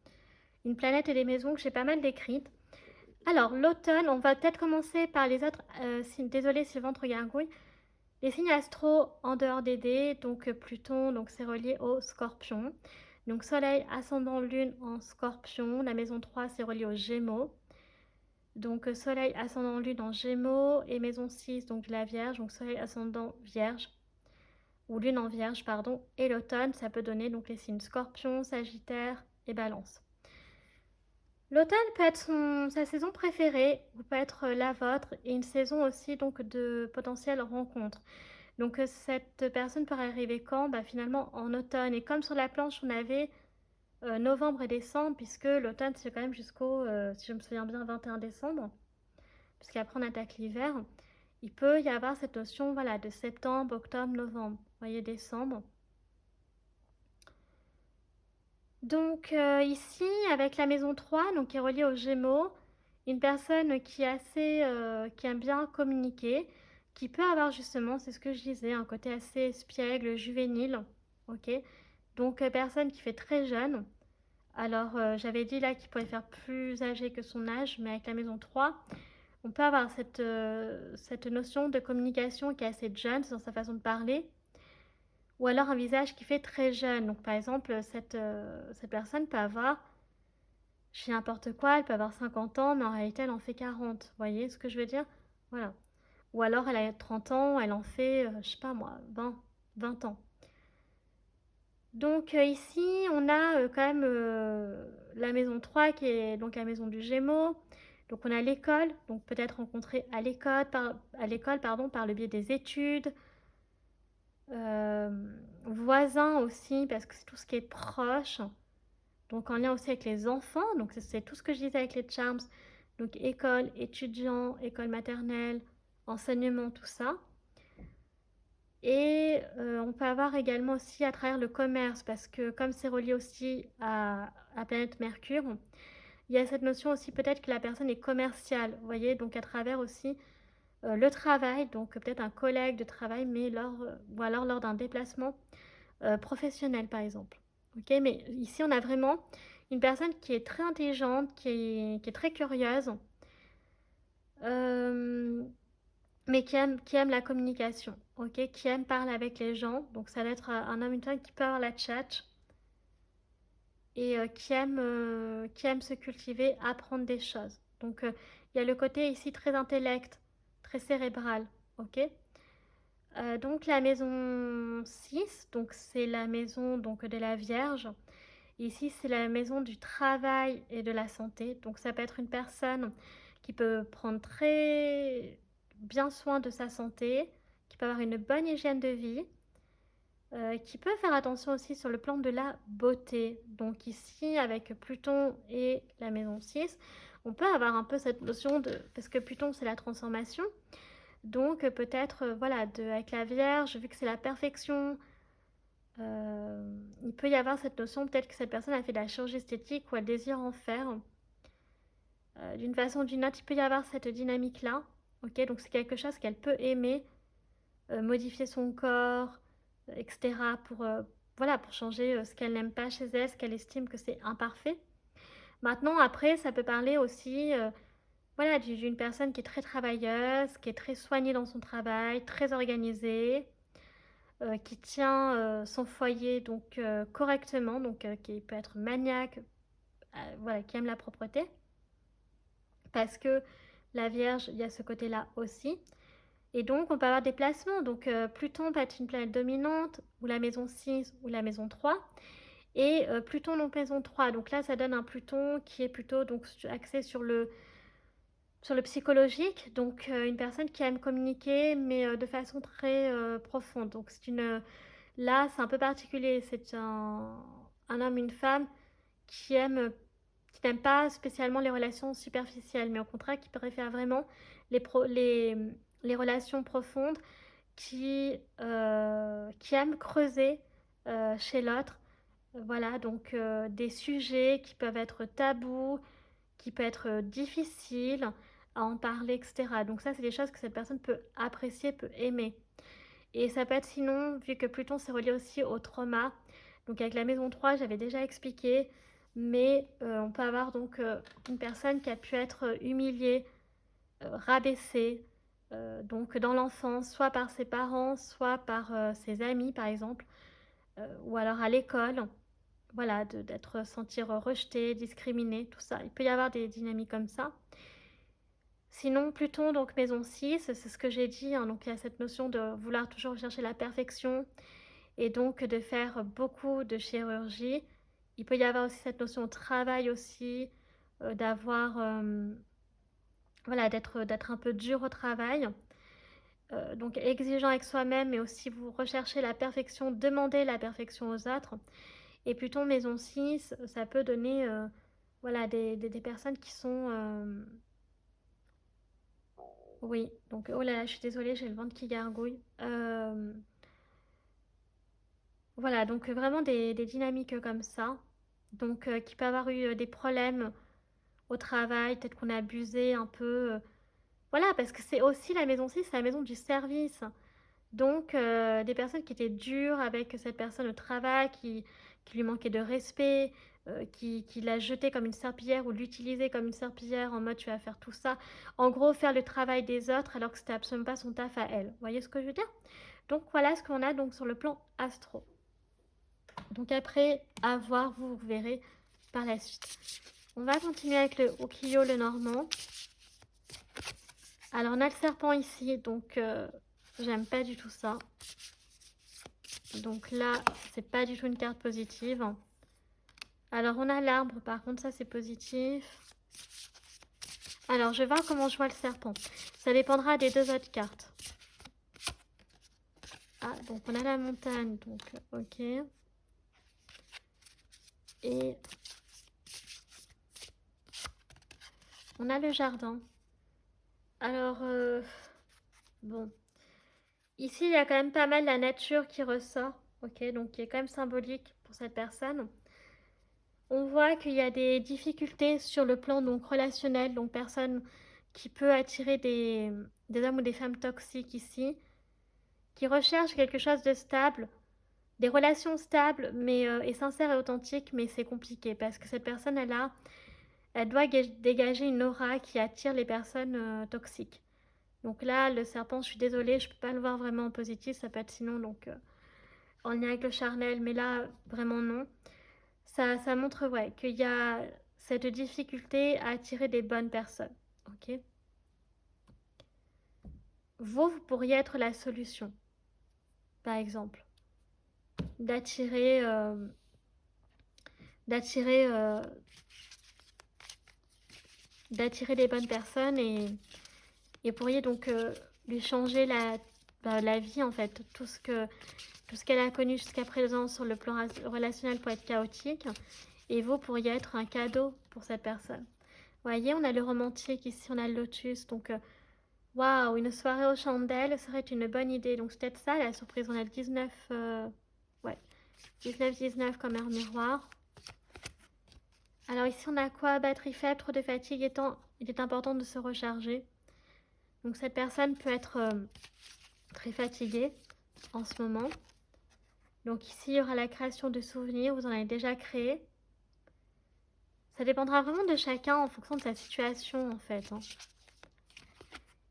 une planète et des maisons que j'ai pas mal décrites. Alors, l'automne, on va peut-être commencer par les autres. Désolée si le ventre gargouille. Les signes astro en dehors des dés, donc Pluton, donc c'est relié au Scorpion. Donc Soleil, ascendant, Lune en Scorpion. La maison 3, c'est relié aux Gémeaux. Donc Soleil, ascendant, Lune en Gémeaux. Et maison 6, donc la Vierge. Donc Soleil, ascendant, Vierge. Ou Lune en Vierge, pardon. Et l'automne, ça peut donner donc les signes Scorpion, Sagittaire et Balance. L'automne peut être sa saison préférée, ou peut être la vôtre, et une saison aussi donc de potentielles rencontres. Donc cette personne pourrait arriver quand? Bah, finalement en automne. Et comme sur la planche on avait novembre et décembre, puisque l'automne c'est quand même jusqu'au, si je me souviens bien, 21 décembre, puisqu'après on attaque l'hiver, il peut y avoir cette notion voilà, de septembre, octobre, novembre, vous voyez, décembre. Donc ici, avec la maison 3, donc qui est reliée aux Gémeaux, une personne qui est assez, qui aime bien communiquer, qui peut avoir justement, c'est ce que je disais, un côté assez espiègle, juvénile, ok. Donc personne qui fait très jeune. Alors j'avais dit là qu'il pouvait faire plus âgé que son âge, mais avec la maison 3, on peut avoir cette notion de communication qui est assez jeune dans sa façon de parler, ou alors un visage qui fait très jeune. Donc par exemple, cette personne peut avoir, je dis n'importe quoi, elle peut avoir 50 ans, mais en réalité elle en fait 40. Vous voyez ce que je veux dire? Voilà. Ou alors elle a 30 ans, elle en fait, je sais pas moi, 20 ans. Donc ici, on a quand même la maison 3 qui est donc la maison du Gémeaux. Donc on a l'école, donc peut-être rencontré à l'école pardon, par le biais des études. Euh, Voisins aussi, parce que c'est tout ce qui est proche. Donc en lien aussi avec les enfants. Donc c'est tout ce que je disais avec les charms. Donc école, étudiant, école maternelle, enseignement, tout ça. Et on peut avoir également aussi à travers le commerce, parce que comme c'est relié aussi à la planète Mercure, il y a cette notion aussi peut-être que la personne est commerciale, vous voyez, donc à travers aussi le travail, donc peut-être un collègue de travail, mais ou alors lors d'un déplacement professionnel par exemple. Ok, mais ici on a vraiment une personne qui est très intelligente, qui est très curieuse, euh, mais qui aime la communication, ok, qui aime parler avec les gens. Donc ça va être un homme, une femme qui peut avoir la tchatch et qui aime se cultiver, apprendre des choses. Donc il y a le côté ici très intellect, très cérébral, ok. Donc la maison 6, donc c'est la maison donc de la Vierge. Ici, c'est la maison du travail et de la santé. Donc ça peut être une personne qui peut prendre très bien soin de sa santé, qui peut avoir une bonne hygiène de vie, qui peut faire attention aussi sur le plan de la beauté. Donc ici, avec Pluton et la maison 6, on peut avoir un peu cette notion de... Parce que Pluton, c'est la transformation. Donc peut-être, voilà, avec la Vierge, vu que c'est la perfection, il peut y avoir cette notion, peut-être que cette personne a fait de la chirurgie esthétique ou elle désire en faire. D'une façon ou d'une autre, il peut y avoir cette dynamique-là. Ok, donc c'est quelque chose qu'elle peut aimer, modifier son corps, etc. Voilà, pour changer ce qu'elle n'aime pas chez elle, ce qu'elle estime que c'est imparfait. Maintenant, après, ça peut parler aussi voilà, d'une personne qui est très travailleuse, qui est très soignée dans son travail, très organisée, qui tient son foyer donc correctement, donc qui peut être maniaque, voilà, qui aime la propreté, parce que la Vierge, il y a ce côté-là aussi. Et donc, on peut avoir des placements. Donc, Pluton peut être une planète dominante, ou la maison 6, ou la maison 3. Et Pluton, donc maison 3. Donc là, ça donne un Pluton qui est plutôt donc, axé sur le psychologique. Donc, une personne qui aime communiquer, mais de façon très profonde. Donc, là, c'est un peu particulier. C'est un homme, une femme qui aime qui n'aime pas spécialement les relations superficielles, mais au contraire qui préfère vraiment les, pro, les relations profondes, qui aiment creuser chez l'autre. Voilà, donc des sujets qui peuvent être tabous, qui peuvent être difficiles à en parler, etc. Donc ça, c'est des choses que cette personne peut apprécier, peut aimer. Et ça peut être sinon, vu que Pluton s'est relié aussi au trauma, donc avec la maison 3, j'avais déjà expliqué, mais on peut avoir donc une personne qui a pu être humiliée, rabaissée, donc dans l'enfance, soit par ses parents, soit par ses amis par exemple, ou alors à l'école, voilà, d'être sentir rejeté, discriminé, tout ça. Il peut y avoir des dynamiques comme ça. Sinon, Pluton, donc maison 6, c'est ce que j'ai dit, hein, donc il y a cette notion de vouloir toujours chercher la perfection et donc de faire beaucoup de chirurgie. Il peut y avoir aussi cette notion de travail aussi, d'avoir, voilà, d'être un peu dur au travail. Donc exigeant avec soi-même, mais aussi vous recherchez la perfection, demander la perfection aux autres. Et Pluton maison 6, ça peut donner voilà, des personnes qui sont... oui, donc oh là là, je suis désolée, j'ai le ventre qui gargouille. Voilà, donc vraiment des dynamiques comme ça. Donc qui peut avoir eu des problèmes au travail, peut-être qu'on a abusé un peu. Voilà, parce que c'est aussi la maison 6, c'est la maison du service. Donc des personnes qui étaient dures avec cette personne au travail, qui lui manquait de respect, qui l'a jeté comme une serpillière ou l'utilisait comme une serpillière en mode tu vas faire tout ça. En gros, faire le travail des autres alors que c'était absolument pas son taf à elle. Vous voyez ce que je veux dire? Donc voilà ce qu'on a donc sur le plan astro. Donc après, à voir, vous verrez par la suite. On va continuer avec le Ukiyo, le Normand. Alors on a le serpent ici, donc j'aime pas du tout ça. Donc là, c'est pas du tout une carte positive. Alors on a l'arbre, par contre ça c'est positif. Alors je vais voir comment je vois le serpent. Ça dépendra des deux autres cartes. Ah, donc on a la montagne, donc ok. Et On a le jardin. Alors, bon. Ici, il y a quand même pas mal la nature qui ressort, ok? Donc, qui est quand même symbolique pour cette personne. On voit qu'il y a des difficultés sur le plan donc relationnel, donc personne qui peut attirer des hommes ou des femmes toxiques ici, qui recherche quelque chose de stable, des relations stables, mais et sincères et authentiques, mais c'est compliqué parce que cette personne, elle doit dégager une aura qui attire les personnes toxiques. Donc là, le serpent, je suis désolée, je peux pas le voir vraiment en positif, ça peut être sinon donc en lien avec le charnel, mais là, vraiment non. Ça montre ouais, qu'il y a cette difficulté à attirer des bonnes personnes. Ok. Vous pourriez être la solution, par exemple, d'attirer, d'attirer, d'attirer les bonnes personnes et pourriez donc lui changer la vie en fait, tout ce qu'elle a connu jusqu'à présent sur le plan relationnel peut être chaotique et vous pourriez être un cadeau pour cette personne. Vous voyez, on a le romantique ici, on a le lotus, donc waouh, une soirée aux chandelles serait une bonne idée. Donc c'est peut-être ça la surprise, on a le 19, ouais, 19-19 comme heure miroir. Alors ici on a quoi? Batterie faible, trop de fatigue étant, il est important de se recharger. Donc cette personne peut être très fatiguée en ce moment. Donc ici il y aura la création de souvenirs, vous en avez déjà créé. Ça dépendra vraiment de chacun en fonction de sa situation en fait. Hein.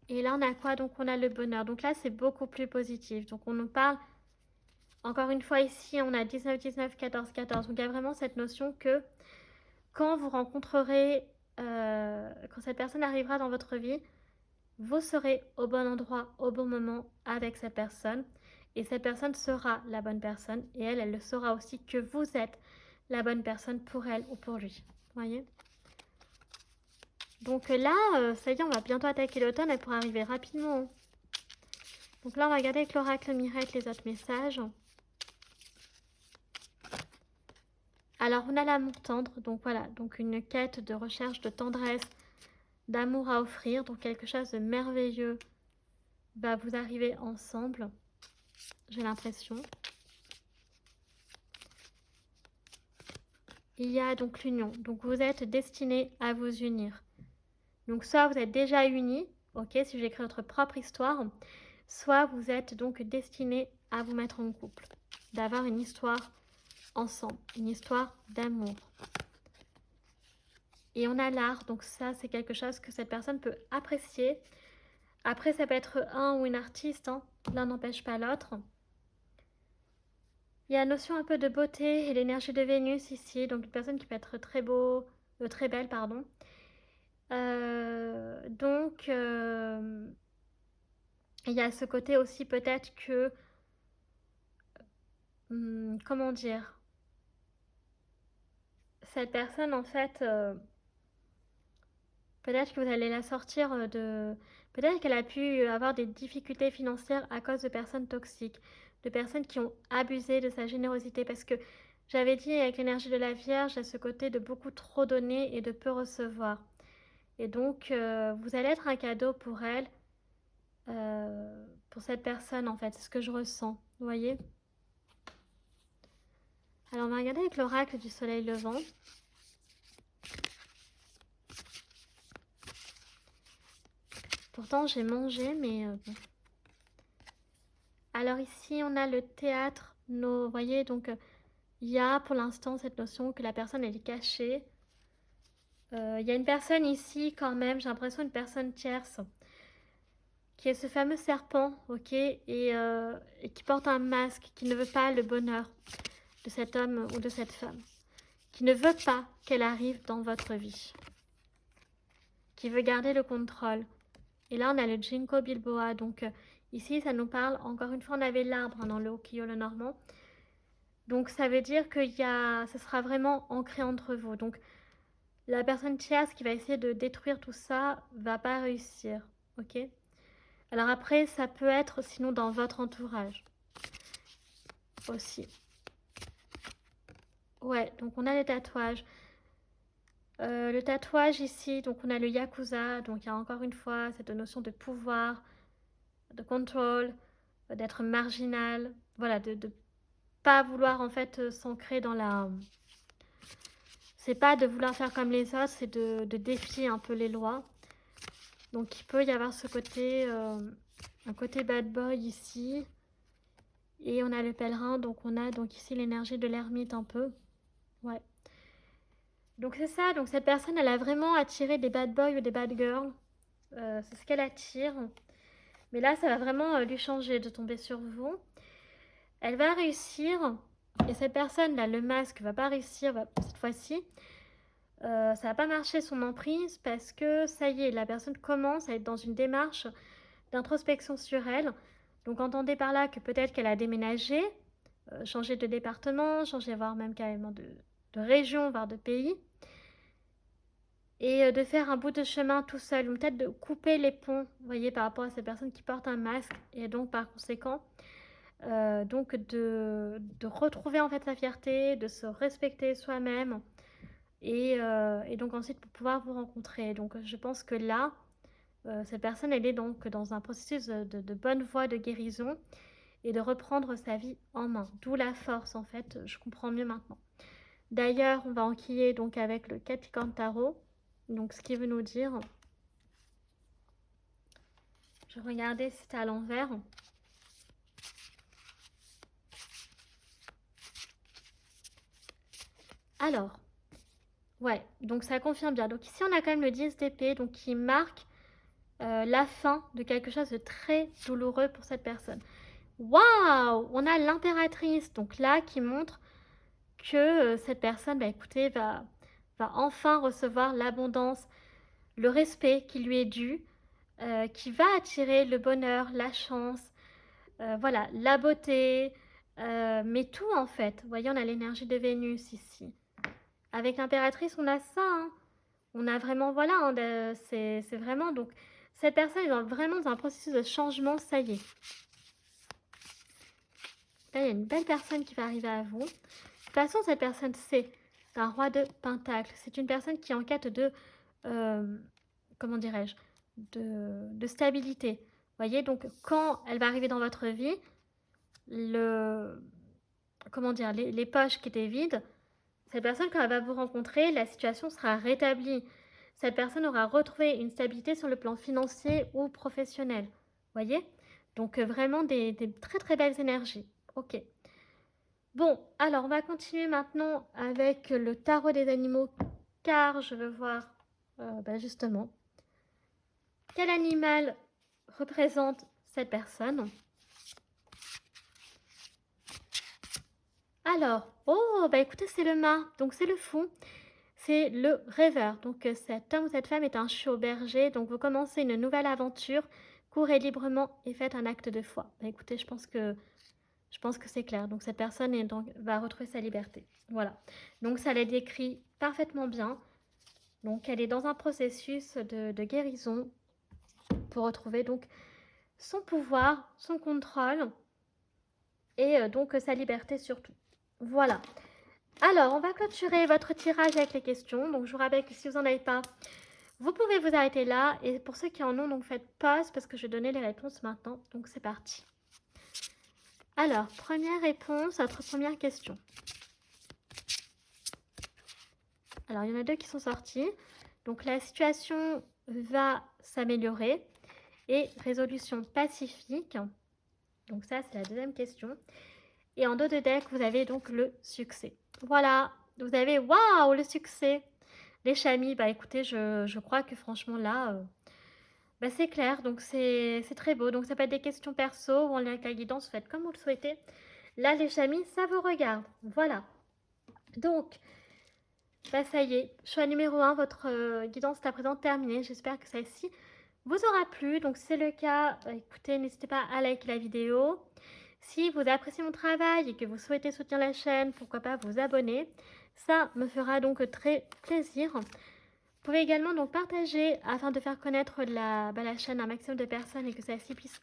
Et là on a quoi? Donc on a le bonheur. Donc là c'est beaucoup plus positif. Donc on nous parle, encore une fois ici on a 19-19, 14-14. Donc il y a vraiment cette notion que quand vous rencontrerez, quand cette personne arrivera dans votre vie, vous serez au bon endroit, au bon moment avec cette personne. Et cette personne sera la bonne personne. Et elle, elle le saura aussi que vous êtes la bonne personne pour elle ou pour lui. Vous voyez? Donc là, ça y est, on va bientôt attaquer l'automne. Elle pourra arriver rapidement. Donc là, on va regarder avec l'oracle Mirette les autres messages. Alors, on a l'amour tendre. Donc voilà, donc une quête de recherche de tendresse, d'amour à offrir. Donc quelque chose de merveilleux va vous arriver ensemble. J'ai l'impression. Il y a donc l'union. Donc vous êtes destinés à vous unir. Donc soit vous êtes déjà unis, ok, si j'écris votre propre histoire, soit vous êtes donc destinés à vous mettre en couple, d'avoir une histoire ensemble, une histoire d'amour. Et on a l'art, donc ça c'est quelque chose que cette personne peut apprécier. Après ça peut être un ou une artiste, hein. L'un n'empêche pas l'autre. Il y a la notion un peu de beauté et l'énergie de Vénus ici, donc une personne qui peut être très belle, pardon. Donc, il y a ce côté aussi peut-être que, comment dire, cette personne en fait, peut-être que vous allez la sortir de... Peut-être qu'elle a pu avoir des difficultés financières à cause de personnes toxiques, de personnes qui ont abusé de sa générosité. Parce que j'avais dit avec l'énergie de la Vierge, à ce côté de beaucoup trop donner et de peu recevoir. Et donc, vous allez être un cadeau pour elle, pour cette personne en fait. C'est ce que je ressens, vous voyez? Alors, on va regarder avec l'oracle du soleil levant. Pourtant, j'ai mangé, mais bon. Alors ici, on a le théâtre. Vous voyez, donc il y a pour l'instant cette notion que la personne elle est cachée. Il y a une personne ici quand même, j'ai l'impression une personne tierce, qui est ce fameux serpent, ok, et qui porte un masque, qui ne veut pas le bonheur de cet homme ou de cette femme, qui ne veut pas qu'elle arrive dans votre vie, qui veut garder le contrôle. Et là, on a le Ginkgo biloba, donc ici, ça nous parle, encore une fois, on avait l'arbre hein, dans le Hokkyo, le normand. Donc ça veut dire que ça sera vraiment ancré entre vous. Donc la personne tierce qui va essayer de détruire tout ça va pas réussir, ok? Alors après, ça peut être sinon dans votre entourage aussi. Ouais, donc on a les tatouages. Le tatouage ici, donc on a le Yakuza, donc il y a encore une fois cette notion de pouvoir, de contrôle, d'être marginal, voilà, de pas vouloir en fait s'ancrer dans la... C'est pas de vouloir faire comme les autres, c'est de défier un peu les lois. Donc il peut y avoir ce côté, un côté bad boy ici. Et on a le pèlerin, donc on a donc ici l'énergie de l'ermite un peu. Ouais. Donc c'est ça, donc cette personne, elle a vraiment attiré des bad boys ou des bad girls. C'est ce qu'elle attire. Mais là, ça va vraiment lui changer de tomber sur vous. Elle va réussir. Et cette personne-là, le masque, va pas réussir cette fois-ci. Ça va pas marcher son emprise parce que ça y est, la personne commence à être dans une démarche d'introspection sur elle. Donc entendez par là que peut-être qu'elle a déménagé, changé de département, changé voire même carrément de région, voire de pays. Et de faire un bout de chemin tout seul, ou peut-être de couper les ponts, vous voyez, par rapport à ces personnes qui portent un masque, et donc par conséquent, donc de retrouver en fait sa fierté, de se respecter soi-même, et donc ensuite pour pouvoir vous rencontrer. Donc je pense que là, cette personne, elle est donc dans un processus de bonne voie de guérison, et de reprendre sa vie en main. D'où la force en fait, je comprends mieux maintenant. D'ailleurs, on va enquiller donc avec le Capricorne Tarot. Donc, ce qui veut nous dire, je regardais si c'était à l'envers. Alors, ouais, donc ça confirme bien. Donc ici, on a quand même le 10 d'épée, donc qui marque la fin de quelque chose de très douloureux pour cette personne. Waouh! On a l'impératrice, donc là, qui montre que cette personne, bah écoutez, va enfin recevoir l'abondance, le respect qui lui est dû, qui va attirer le bonheur, la chance, voilà, la beauté, mais tout en fait. Vous voyez, on a l'énergie de Vénus ici. Avec l'impératrice, on a ça, hein. On a vraiment, voilà, hein, c'est vraiment, donc, cette personne est vraiment dans un processus de changement, ça y est. Là, il y a une belle personne qui va arriver à vous. De toute façon, cette personne, c'est un roi de Pentacle. C'est une personne qui est en quête de, comment dirais-je, de stabilité. Vous voyez, donc quand elle va arriver dans votre vie, comment dire, les poches qui étaient vides, cette personne, quand elle va vous rencontrer, la situation sera rétablie. Cette personne aura retrouvé une stabilité sur le plan financier ou professionnel. Vous voyez? Donc vraiment des très très belles énergies. Ok. Bon, alors on va continuer maintenant avec le tarot des animaux, car je veux voir justement quel animal représente cette personne. Alors, oh, bah écoutez, c'est le mât, donc c'est le fou, c'est le rêveur. Donc cet homme ou cette femme est un chiot berger, donc vous commencez une nouvelle aventure, courez librement et faites un acte de foi. Bah écoutez, je pense que c'est clair. Donc cette personne va retrouver sa liberté. Voilà. Donc ça la décrit parfaitement bien. Donc elle est dans un processus de guérison pour retrouver donc son pouvoir, son contrôle et donc sa liberté surtout. Voilà. Alors, on va clôturer votre tirage avec les questions. Donc, je vous rappelle que si vous n'en avez pas, vous pouvez vous arrêter là. Et pour ceux qui en ont, donc faites pause parce que je vais donner les réponses maintenant. Donc, c'est parti. Alors, première réponse à votre première question. Alors, il y en a deux qui sont sortis. Donc, la situation va s'améliorer. Et résolution pacifique. Donc, ça, c'est la deuxième question. Et en dos de deck, vous avez donc le succès. Voilà, vous avez, waouh, le succès. Les chamis, bah écoutez, je crois que franchement là, bah, c'est clair, donc c'est très beau. Donc ça peut être des questions perso ou en lien avec la guidance, faites comme vous le souhaitez. Là, les chamis, ça vous regarde. Voilà. Donc, bah ça y est, choix numéro 1, votre guidance est à présent terminée. J'espère que celle-ci vous aura plu. Donc si c'est le cas, écoutez, n'hésitez pas à liker la vidéo. Si vous appréciez mon travail et que vous souhaitez soutenir la chaîne, pourquoi pas vous abonner. Ça me fera donc très plaisir. Vous pouvez également donc partager afin de faire connaître la chaîne à un maximum de personnes et que celles-ci puissent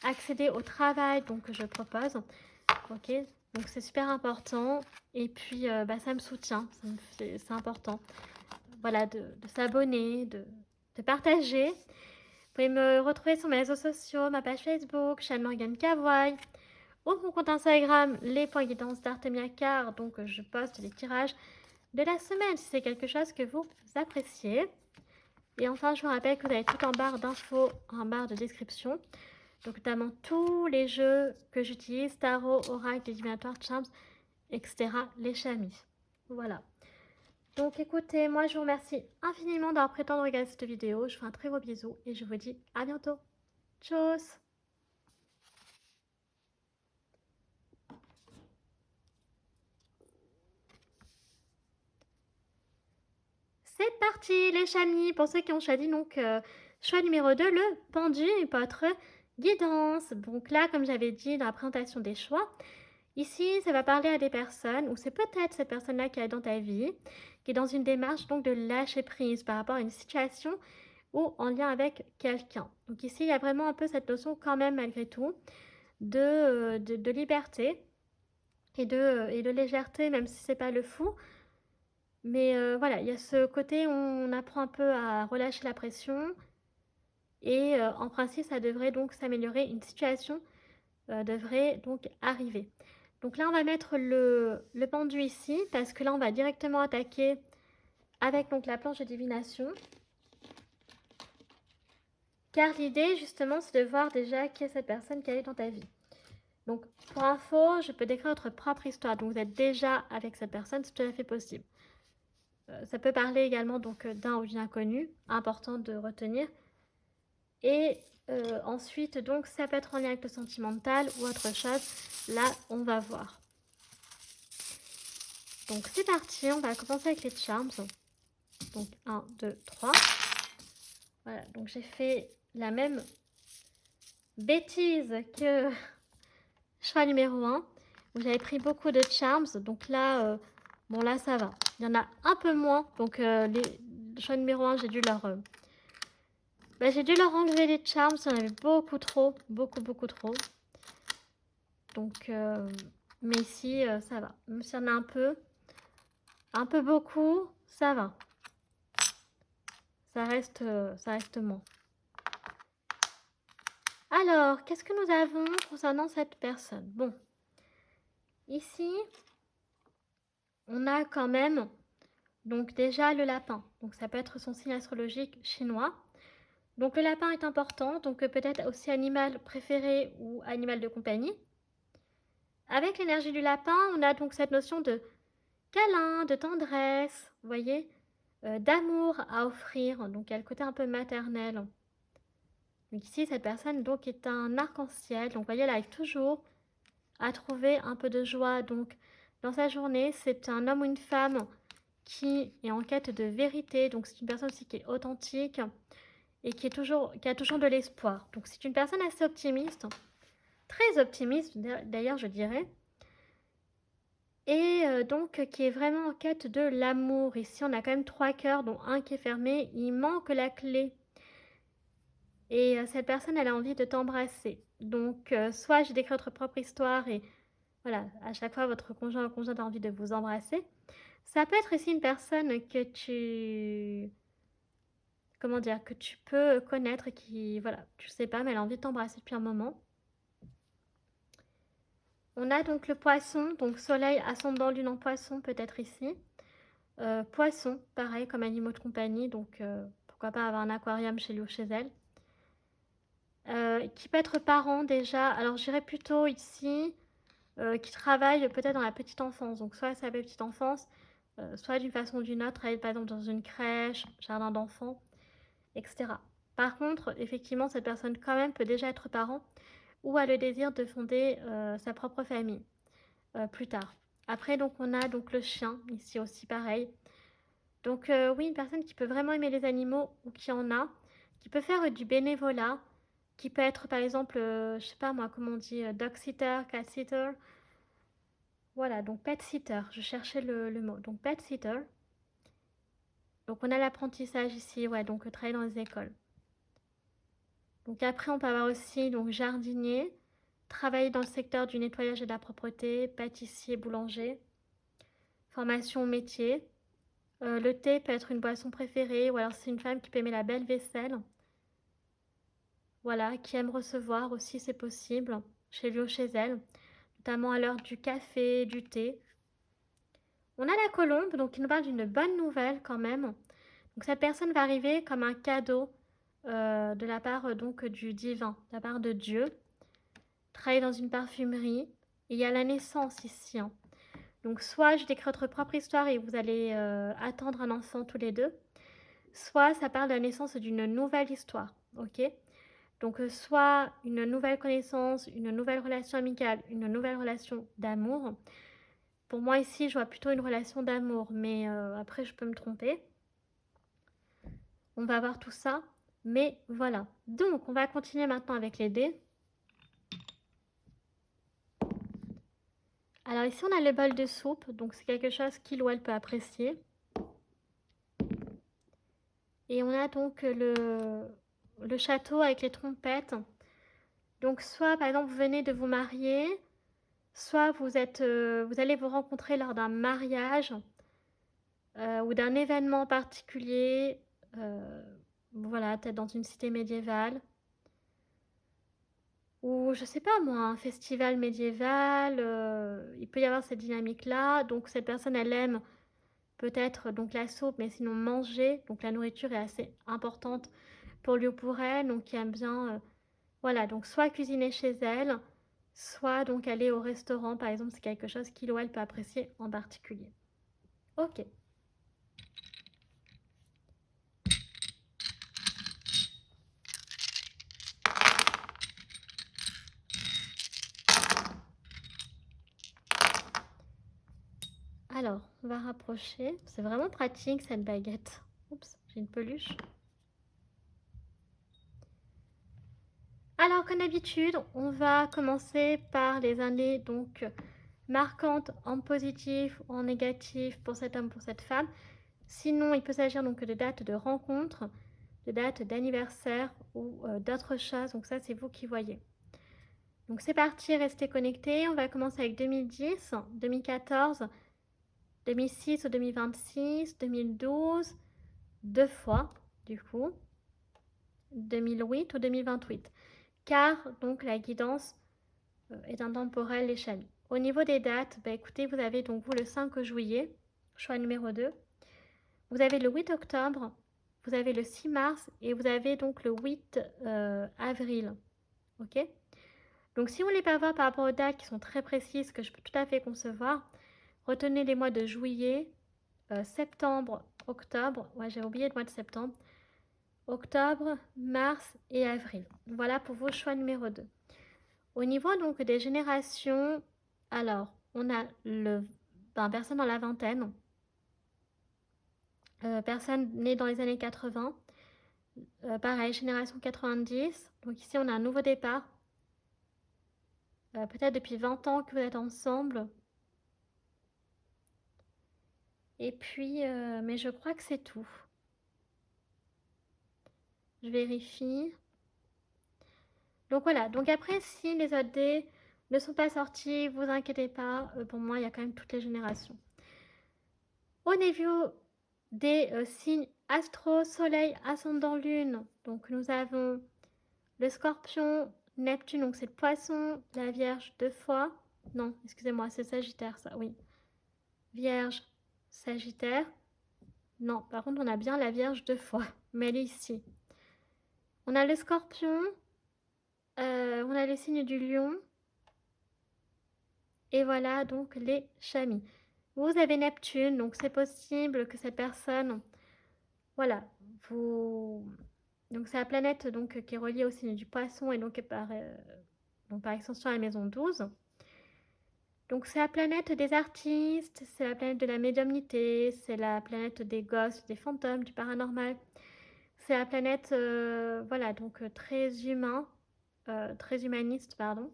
accéder au travail donc, que je propose. Ok, donc c'est super important. Et puis ça me soutient, c'est important. voilà, de s'abonner, de partager. Vous pouvez me retrouver sur mes réseaux sociaux, ma page Facebook, chaîne Morgane Cavoye, ou mon compte Instagram, les points guidance d'Artemia Car. Donc, je poste les tirages de la semaine si c'est quelque chose que vous appréciez. Et enfin, je vous rappelle que vous avez tout en barre d'infos, en barre de description. Donc, notamment tous les jeux que j'utilise, tarot, oracle, divinatoire, charms, etc. Les chamis. Voilà. Donc écoutez, moi je vous remercie infiniment d'avoir pris le temps de regarder cette vidéo. Je vous fais un très gros bisou et je vous dis à bientôt. Tchuss! C'est parti les chamis. Pour ceux qui ont choisi donc choix numéro 2, le pendu, votre guidance. Donc là, comme j'avais dit dans la présentation des choix, ici ça va parler à des personnes, ou c'est peut-être cette personne-là qui est dans ta vie, qui est dans une démarche donc de lâcher prise par rapport à une situation ou en lien avec quelqu'un. Donc ici, il y a vraiment un peu cette notion quand même malgré tout de liberté et de légèreté, même si c'est pas le fou. Mais voilà, il y a ce côté où on apprend un peu à relâcher la pression et en principe, ça devrait donc s'améliorer. Une situation devrait donc arriver. Donc là, on va mettre le pendu ici parce que là, on va directement attaquer avec donc la planche de divination. Car l'idée, justement, c'est de voir déjà qui est cette personne qui est dans ta vie. Donc, pour info, je peux décrire votre propre histoire. Donc, vous êtes déjà avec cette personne, c'est tout à fait possible. Ça peut parler également donc d'un ou d'une inconnue, important de retenir. Et ensuite, donc, ça peut être en lien avec le sentimental ou autre chose. Là, on va voir. Donc, c'est parti. On va commencer avec les charms. Donc, 1, 2, 3. Voilà, donc j'ai fait la même bêtise que choix numéro 1, où j'avais pris beaucoup de charms. Donc là, bon là ça va. Il y en a un peu moins. Donc les choix numéro 1, j'ai dû leur enlever les charms. Il y en avait beaucoup trop. Beaucoup trop. Donc, mais ici, ça va. Même s'il y en a un peu beaucoup, ça va. Ça reste moins. Alors, qu'est-ce que nous avons concernant cette personne? Bon, ici, on a quand même donc déjà le lapin. Donc ça peut être son signe astrologique chinois. Donc le lapin est important, donc peut-être aussi animal préféré ou animal de compagnie. Avec l'énergie du lapin, on a donc cette notion de câlin, de tendresse, vous voyez, d'amour à offrir. Donc il y a le côté un peu maternel. Donc ici, cette personne donc est un arc-en-ciel. Donc vous voyez, elle arrive toujours à trouver un peu de joie. Donc dans sa journée, c'est un homme ou une femme qui est en quête de vérité. Donc c'est une personne aussi qui est authentique et qui a toujours de l'espoir. Donc c'est une personne assez optimiste, très optimiste d'ailleurs je dirais, et donc qui est vraiment en quête de l'amour. Ici on a quand même 3 cœurs dont un qui est fermé, il manque la clé. Et cette personne elle a envie de t'embrasser. Donc soit j'ai décrit votre propre histoire et voilà, à chaque fois votre conjoint ou conjointe a envie de vous embrasser. Ça peut être ici une personne que tu comment dire, que tu peux connaître et qui, voilà, tu sais pas, mais elle a envie de t'embrasser depuis un moment. On a donc le poisson, donc soleil, ascendant, lune en poisson, peut-être ici. Poisson, pareil, comme animaux de compagnie, donc pourquoi pas avoir un aquarium chez lui ou chez elle. Qui peut être parent déjà, alors j'irais plutôt ici, qui travaille peut-être dans la petite enfance, donc soit sa petite enfance, soit d'une façon ou d'une autre, travaille par exemple dans une crèche, jardin d'enfants, etc. Par contre, effectivement, cette personne quand même peut déjà être parent ou a le désir de fonder sa propre famille plus tard. Après, donc, on a donc le chien, ici aussi pareil. Donc oui, une personne qui peut vraiment aimer les animaux ou qui en a, qui peut faire du bénévolat, qui peut être par exemple, je sais pas moi, comment on dit, dog sitter, cat sitter. Voilà, donc pet sitter, je cherchais le mot. Donc pet sitter. Donc on a l'apprentissage ici, ouais, donc travailler dans les écoles. Donc après, on peut avoir aussi donc jardinier, travailler dans le secteur du nettoyage et de la propreté, pâtissier, boulanger, formation au métier. Le thé peut être une boisson préférée ou alors c'est une femme qui peut aimer la belle vaisselle. Voilà, qui aime recevoir aussi, c'est possible, chez lui ou chez elle, notamment à l'heure du café, du thé. On a la colombe, donc qui nous parle d'une bonne nouvelle quand même. Donc cette personne va arriver comme un cadeau de la part donc du divin, de la part de Dieu. Travailler dans une parfumerie. Et il y a la naissance ici, hein. Donc soit je décris votre propre histoire et vous allez attendre un enfant tous les deux, soit ça parle de la naissance d'une nouvelle histoire, ok? Donc soit une nouvelle connaissance, une nouvelle relation amicale, une nouvelle relation d'amour. Pour moi ici, je vois plutôt une relation d'amour, mais après je peux me tromper. On va voir tout ça, mais voilà. Donc on va continuer maintenant avec les dés. Alors ici on a le bol de soupe, donc c'est quelque chose qu'il ou elle peut apprécier. Et on a donc le château avec les trompettes. Donc soit par exemple vous venez de vous marier, soit vous allez vous rencontrer lors d'un mariage ou d'un événement particulier, voilà, peut-être dans une cité médiévale. Ou je sais pas moi, un festival médiéval, il peut y avoir cette dynamique-là. Donc cette personne, elle aime peut-être donc la soupe, mais sinon manger. Donc la nourriture est assez importante pour lui ou pour elle. Donc il aime bien, voilà, donc soit cuisiner chez elle, soit donc aller au restaurant, par exemple, c'est quelque chose qu'il ou elle peut apprécier en particulier. Ok. Alors, on va rapprocher. C'est vraiment pratique cette baguette. Oups, j'ai une peluche. Alors, comme d'habitude, on va commencer par les années donc marquantes en positif ou en négatif pour cet homme, pour cette femme. Sinon, il peut s'agir donc de dates de rencontre, de dates d'anniversaire ou d'autres choses. Donc ça, c'est vous qui voyez. Donc c'est parti, restez connectés. On va commencer avec 2010, 2014, 2006 ou 2026, 2012, deux fois du coup, 2008 ou 2028. Car donc la guidance est intemporelle et chalie. Au niveau des dates, bah, écoutez, vous avez donc vous le 5 juillet, choix numéro 2. Vous avez le 8 octobre, vous avez le 6 mars et vous avez donc le 8 avril. Ok? Donc si vous voulez pas voir par rapport aux dates qui sont très précises, que je peux tout à fait concevoir, retenez les mois de juillet, septembre, octobre. Ouais, j'ai oublié le mois de septembre. Octobre, mars et avril. Voilà pour vos choix numéro 2. Au niveau donc des générations, alors on a personne dans la vingtaine, personne née dans les années 80, pareil, génération 90. Donc ici on a un nouveau départ. Peut-être depuis 20 ans que vous êtes ensemble. Et puis, mais je crois que c'est tout. Je vérifie. Donc voilà, donc après, si les autres dés ne sont pas sortis, vous inquiétez pas, pour moi, il y a quand même toutes les générations. Au niveau des signes astro, soleil, ascendant, lune, donc nous avons le scorpion, Neptune, donc c'est le poisson, la vierge deux fois. Non, excusez-moi, c'est Sagittaire ça, oui. Vierge, Sagittaire. Non, par contre, on a bien la vierge deux fois, mais elle est ici. On a le scorpion, on a le signe du lion, et voilà donc les chamis. Vous avez Neptune, donc c'est possible que cette personne, voilà, vous... Donc c'est la planète donc, qui est reliée au signe du poisson et donc par extension à la maison 12. Donc c'est la planète des artistes, c'est la planète de la médiumnité, c'est la planète des gosses, des fantômes, du paranormal. C'est la planète, voilà, donc très humain, très humaniste, pardon.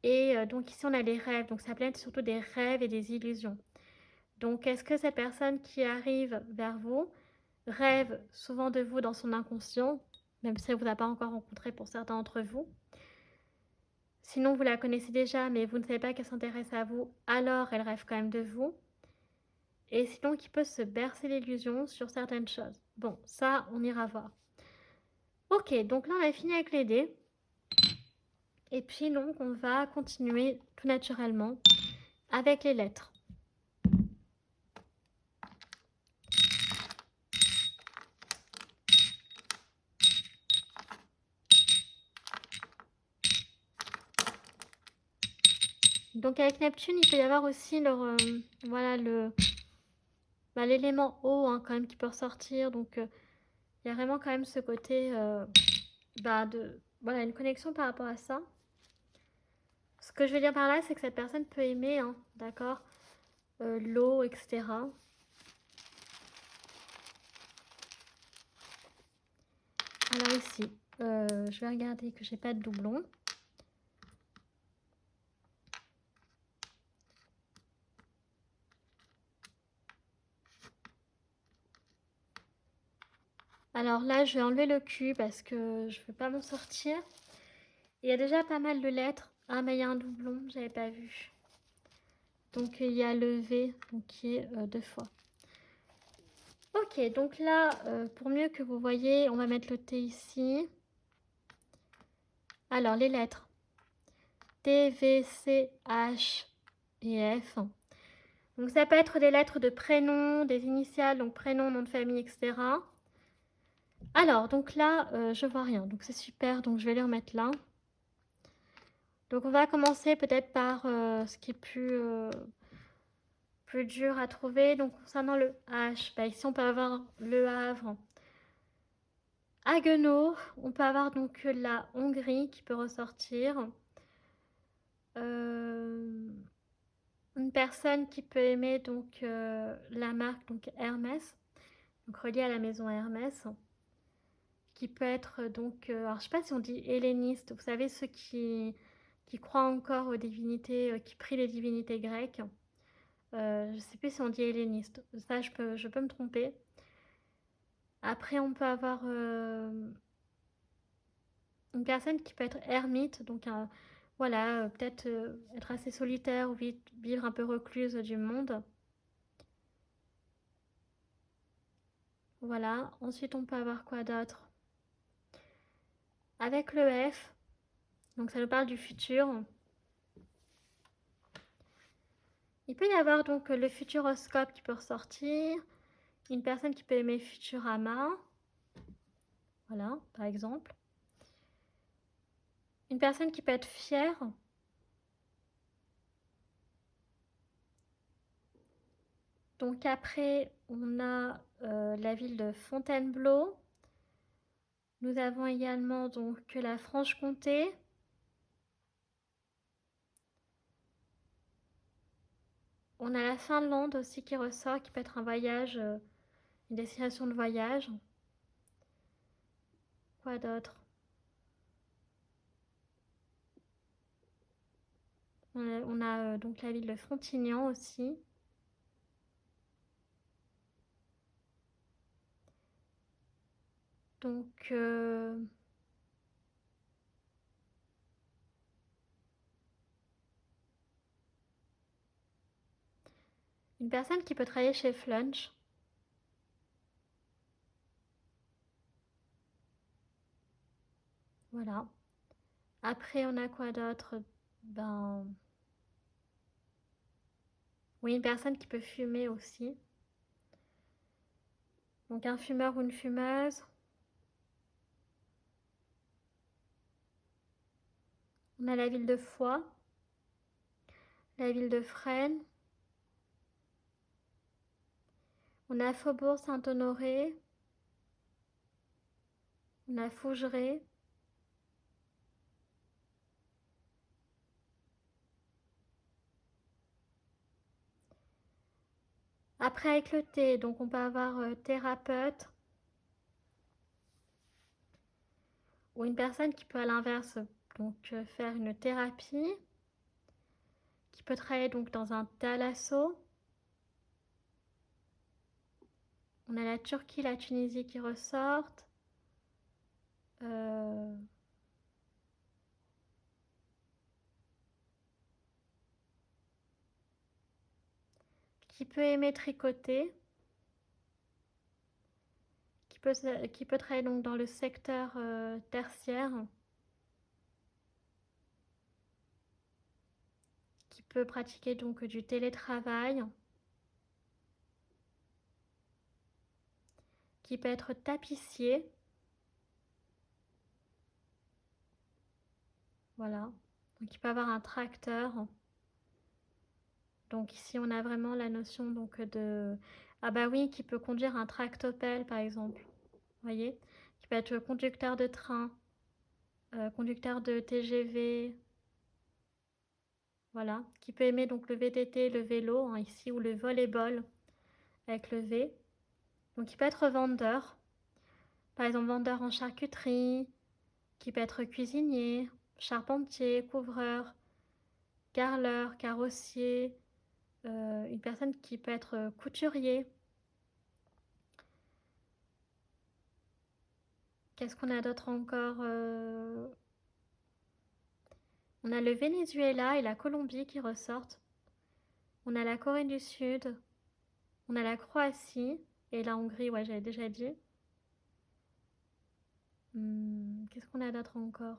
Et donc ici on a les rêves, donc ça planète surtout des rêves et des illusions. Donc est-ce que cette personne qui arrive vers vous rêve souvent de vous dans son inconscient, même si elle ne vous a pas encore rencontré pour certains d'entre vous? Sinon vous la connaissez déjà mais vous ne savez pas qu'elle s'intéresse à vous, alors elle rêve quand même de vous. et sinon qui peut se bercer l'illusion sur certaines choses. Bon, ça, on ira voir. Ok, donc là, on a fini avec les dés. Et puis donc, on va continuer tout naturellement avec les lettres. Donc avec Neptune, il peut y avoir aussi voilà, l'élément eau hein, quand même qui peut ressortir. Donc il y a vraiment quand même ce côté voilà, une connexion par rapport à ça. Ce que je veux dire par là, c'est que cette personne peut aimer, hein, d'accord, l'eau, etc. Alors ici, je vais regarder que j'ai pas de doublon. Alors là, je vais enlever le Q parce que je ne veux pas m'en sortir. Il y a déjà pas mal de lettres. Ah, mais il y a un doublon, j'avais pas vu. Donc il y a le V, donc, qui est 2 fois. Ok, donc là, pour mieux que vous voyez, on va mettre le T ici. Alors, les lettres. T, V, C, H et F. Donc ça peut être des lettres de prénom, des initiales, donc prénom, nom de famille, etc. Alors, donc là, je vois rien, donc c'est super, donc je vais les remettre là. Donc on va commencer peut-être par ce qui est plus dur à trouver. Donc concernant le H, bah, ici on peut avoir le Havre. Haguenau, on peut avoir donc la Hongrie qui peut ressortir. Une personne qui peut aimer donc la marque donc Hermès, donc reliée à la maison Hermès, qui peut être donc, alors je sais pas si on dit helléniste, vous savez ceux qui croient encore aux divinités, qui prient les divinités grecques. Je sais plus si on dit helléniste, ça je peux me tromper. Après on peut avoir une personne qui peut être ermite, donc voilà, peut-être être assez solitaire ou vivre un peu recluse du monde. Voilà, ensuite on peut avoir quoi d'autre? Avec le F, donc ça nous parle du futur. Il peut y avoir donc le futuroscope qui peut ressortir, une personne qui peut aimer Futurama, voilà, par exemple. Une personne qui peut être fière. Donc après, on a la ville de Fontainebleau. Nous avons également donc la Franche-Comté. On a la Finlande aussi qui ressort, qui peut être un voyage, une destination de voyage. Quoi d'autre? On a donc la ville de Frontignan aussi. Donc une personne qui peut travailler chez Flunch. Voilà. Après, on a quoi d'autre? Ben, oui, une personne qui peut fumer aussi. Donc un fumeur ou une fumeuse. On a la ville de Foix, la ville de Fresnes. On a Faubourg Saint-Honoré. On a Fougeray. Après, avec le T, donc on peut avoir thérapeute. Ou une personne qui peut à l'inverse donc faire une thérapie. Qui peut travailler donc dans un thalasso. On a la Turquie, la Tunisie qui ressortent. qui peut aimer tricoter, qui peut travailler donc dans le secteur tertiaire, qui peut pratiquer donc du télétravail, qui peut être tapissier. Voilà. Donc il peut avoir un tracteur. Donc ici on a vraiment la notion donc de... Ah bah oui, qui peut conduire un tractopelle par exemple. Vous voyez? Qui peut être conducteur de train, conducteur de TGV. Voilà. Qui peut aimer donc le VTT, le vélo, hein, ici, ou le volleyball avec le V. Donc il peut être vendeur. Par exemple, vendeur en charcuterie, qui peut être cuisinier, charpentier, couvreur, carreleur, carrossier, une personne qui peut être couturier. Qu'est-ce qu'on a d'autre encore? On a le Venezuela et la Colombie qui ressortent. On a la Corée du Sud. On a la Croatie et la Hongrie, ouais, j'avais déjà dit. Qu'est-ce qu'on a d'autre encore?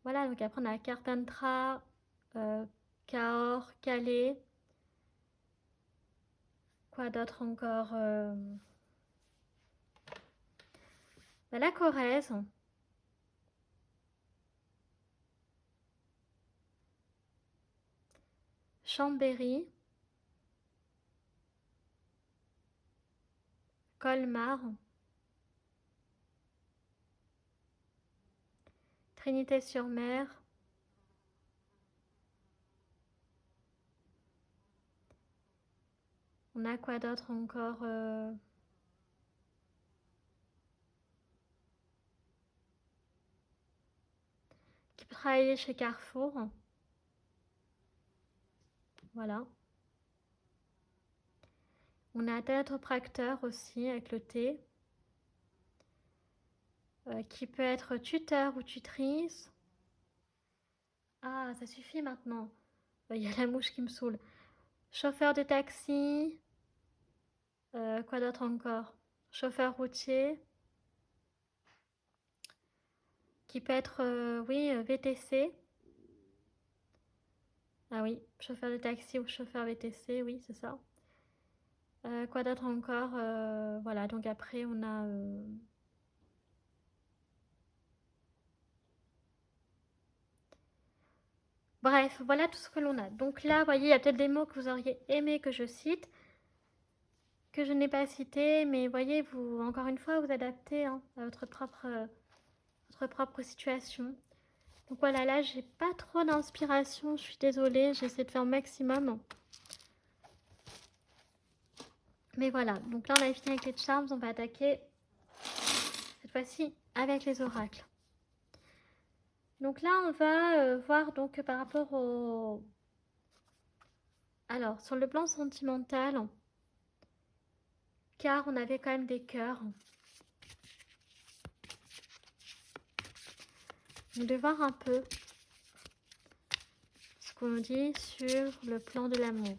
Voilà, donc après on a Carpentras, Cahors, Calais. Quoi d'autre encore? La Corrèze. Chambéry. Colmar. Trinité-sur-Mer. On a quoi d'autre encore? Qui peut travailler chez Carrefour. Voilà. On a tracteur aussi avec le T. Qui peut être tuteur ou tutrice. Ah, ça suffit maintenant. Il y a la mouche qui me saoule. Chauffeur de taxi. Quoi d'autre encore? Chauffeur routier. Qui peut être, oui, VTC. Ah oui, chauffeur de taxi ou chauffeur VTC, oui, c'est ça. Quoi d'autre encore? Voilà, donc après on a... Bref, voilà tout ce que l'on a. Donc là, vous voyez, il y a peut-être des mots que vous auriez aimé que je cite, que je n'ai pas cités, mais voyez, vous, encore une fois, vous adaptez hein, à votre propre situation. Donc voilà, là, j'ai pas trop d'inspiration, je suis désolée, j'essaie de faire le maximum. Mais voilà, donc là, on a fini avec les charms, on va attaquer cette fois-ci avec les oracles. Donc là, on va voir donc par rapport au... Alors, sur le plan sentimental, car on avait quand même des cœurs. On va voir un peu ce qu'on nous dit sur le plan de l'amour.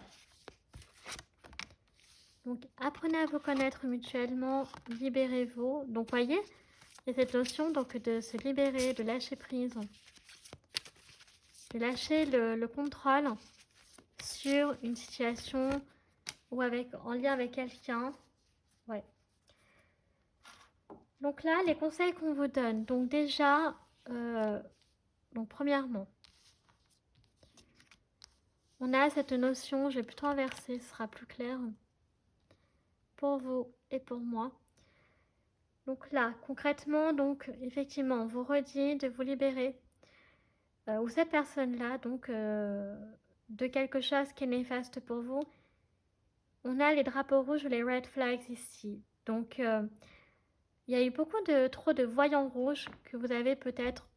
Donc, apprenez à vous connaître mutuellement, libérez-vous. Donc, voyez, il y a cette notion donc, de se libérer, de lâcher prise, de lâcher le contrôle sur une situation ou en lien avec quelqu'un. Ouais. Donc là, les conseils qu'on vous donne. Donc déjà, donc premièrement, on a cette notion, je vais plutôt inverser, ce sera plus clair pour vous et pour moi. Donc là, concrètement, donc effectivement, on vous redit de vous libérer ou cette personne-là, donc de quelque chose qui est néfaste pour vous. On a les drapeaux rouges ou les red flags ici. Donc, il y a eu trop de voyants rouges que vous avez peut-être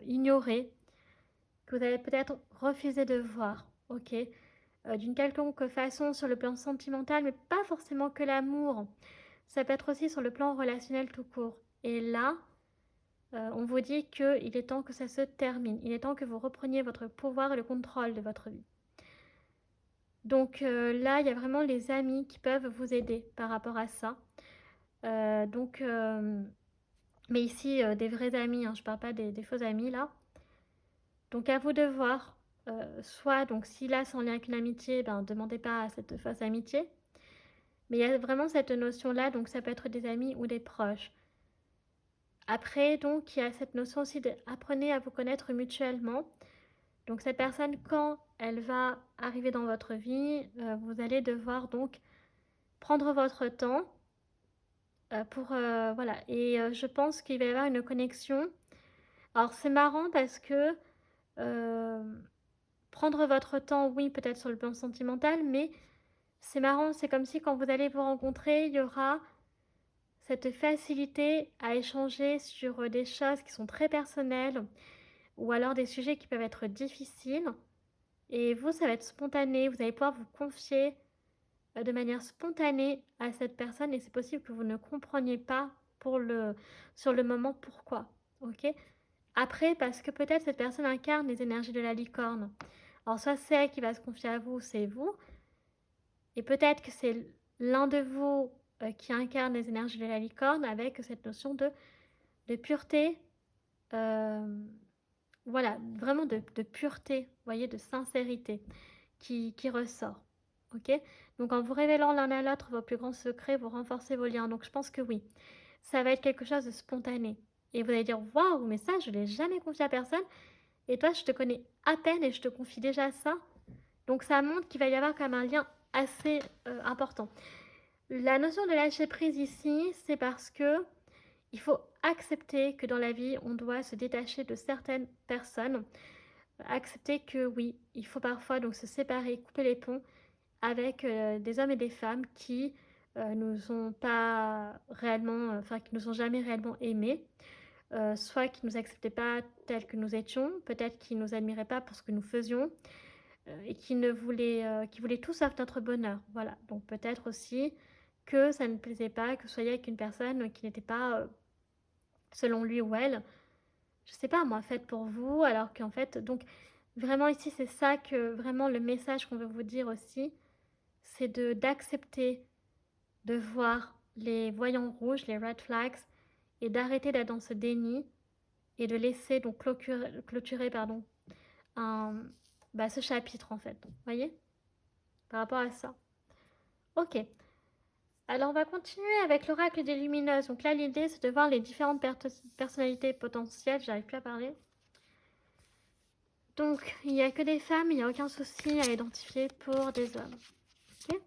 ignorés, que vous avez peut-être refusé de voir, ok, d'une quelconque façon sur le plan sentimental, mais pas forcément que l'amour. Ça peut être aussi sur le plan relationnel tout court. Et là, on vous dit qu'il est temps que ça se termine. Il est temps que vous repreniez votre pouvoir et le contrôle de votre vie. Donc là, il y a vraiment les amis qui peuvent vous aider par rapport à ça. Donc, mais ici, des vrais amis, hein, je parle pas des faux amis là. Donc à vous de voir, soit donc si là c'est en lien avec une amitié, ben demandez pas à cette fausse amitié. Mais il y a vraiment cette notion-là, donc ça peut être des amis ou des proches. Après, donc, il y a cette notion aussi de apprenez à vous connaître mutuellement. Donc cette personne, quand elle va arriver dans votre vie, vous allez devoir donc prendre votre temps pour voilà. Et je pense qu'il va y avoir une connexion. Alors c'est marrant parce que euh, prendre votre temps, oui, peut-être sur le plan sentimental, mais c'est marrant, c'est comme si quand vous allez vous rencontrer, il y aura cette facilité à échanger sur des choses qui sont très personnelles ou alors des sujets qui peuvent être difficiles. Et vous, ça va être spontané, vous allez pouvoir vous confier de manière spontanée à cette personne et c'est possible que vous ne compreniez pas sur le moment pourquoi. Ok. Après, parce que peut-être cette personne incarne les énergies de la licorne. Alors soit c'est elle qui va se confier à vous, c'est vous. Et peut-être que c'est l'un de vous qui incarne les énergies de la licorne avec cette notion de pureté. euh, voilà, vraiment de pureté, vous voyez, de sincérité qui ressort. Ok. Donc en vous révélant l'un à l'autre vos plus grands secrets, vous renforcez vos liens. Donc je pense que oui, ça va être quelque chose de spontané. Et vous allez dire, waouh, mais ça, je ne l'ai jamais confié à personne. Et toi, je te connais à peine et je te confie déjà ça. Donc ça montre qu'il va y avoir quand même un lien assez important. La notion de lâcher prise ici, c'est parce que il faut accepter que dans la vie, on doit se détacher de certaines personnes. Accepter que oui, il faut parfois donc se séparer, couper les ponts avec des hommes et des femmes qui nous ont pas réellement, enfin qui nous ont jamais réellement aimés, soit qui nous acceptaient pas tels que nous étions, peut-être qui nous admiraient pas pour ce que nous faisions, et qui voulaient tout sauf notre bonheur. Voilà. Donc peut-être aussi que ça ne plaisait pas que vous soyez avec une personne qui n'était pas, selon lui ou elle, je sais pas moi, faite pour vous, alors qu'en fait, donc vraiment ici c'est ça que vraiment le message qu'on veut vous dire aussi, c'est de d'accepter de voir les voyants rouges, les red flags, et d'arrêter d'être dans ce déni et de laisser donc clôturer pardon, un, ce chapitre en fait. Vous voyez, par rapport à ça. Ok. Alors on va continuer avec l'oracle des lumineuses. Donc là l'idée c'est de voir les différentes personnalités potentielles. J'arrive plus à parler. Donc il n'y a que des femmes, il n'y a aucun souci à identifier pour des hommes. Ok.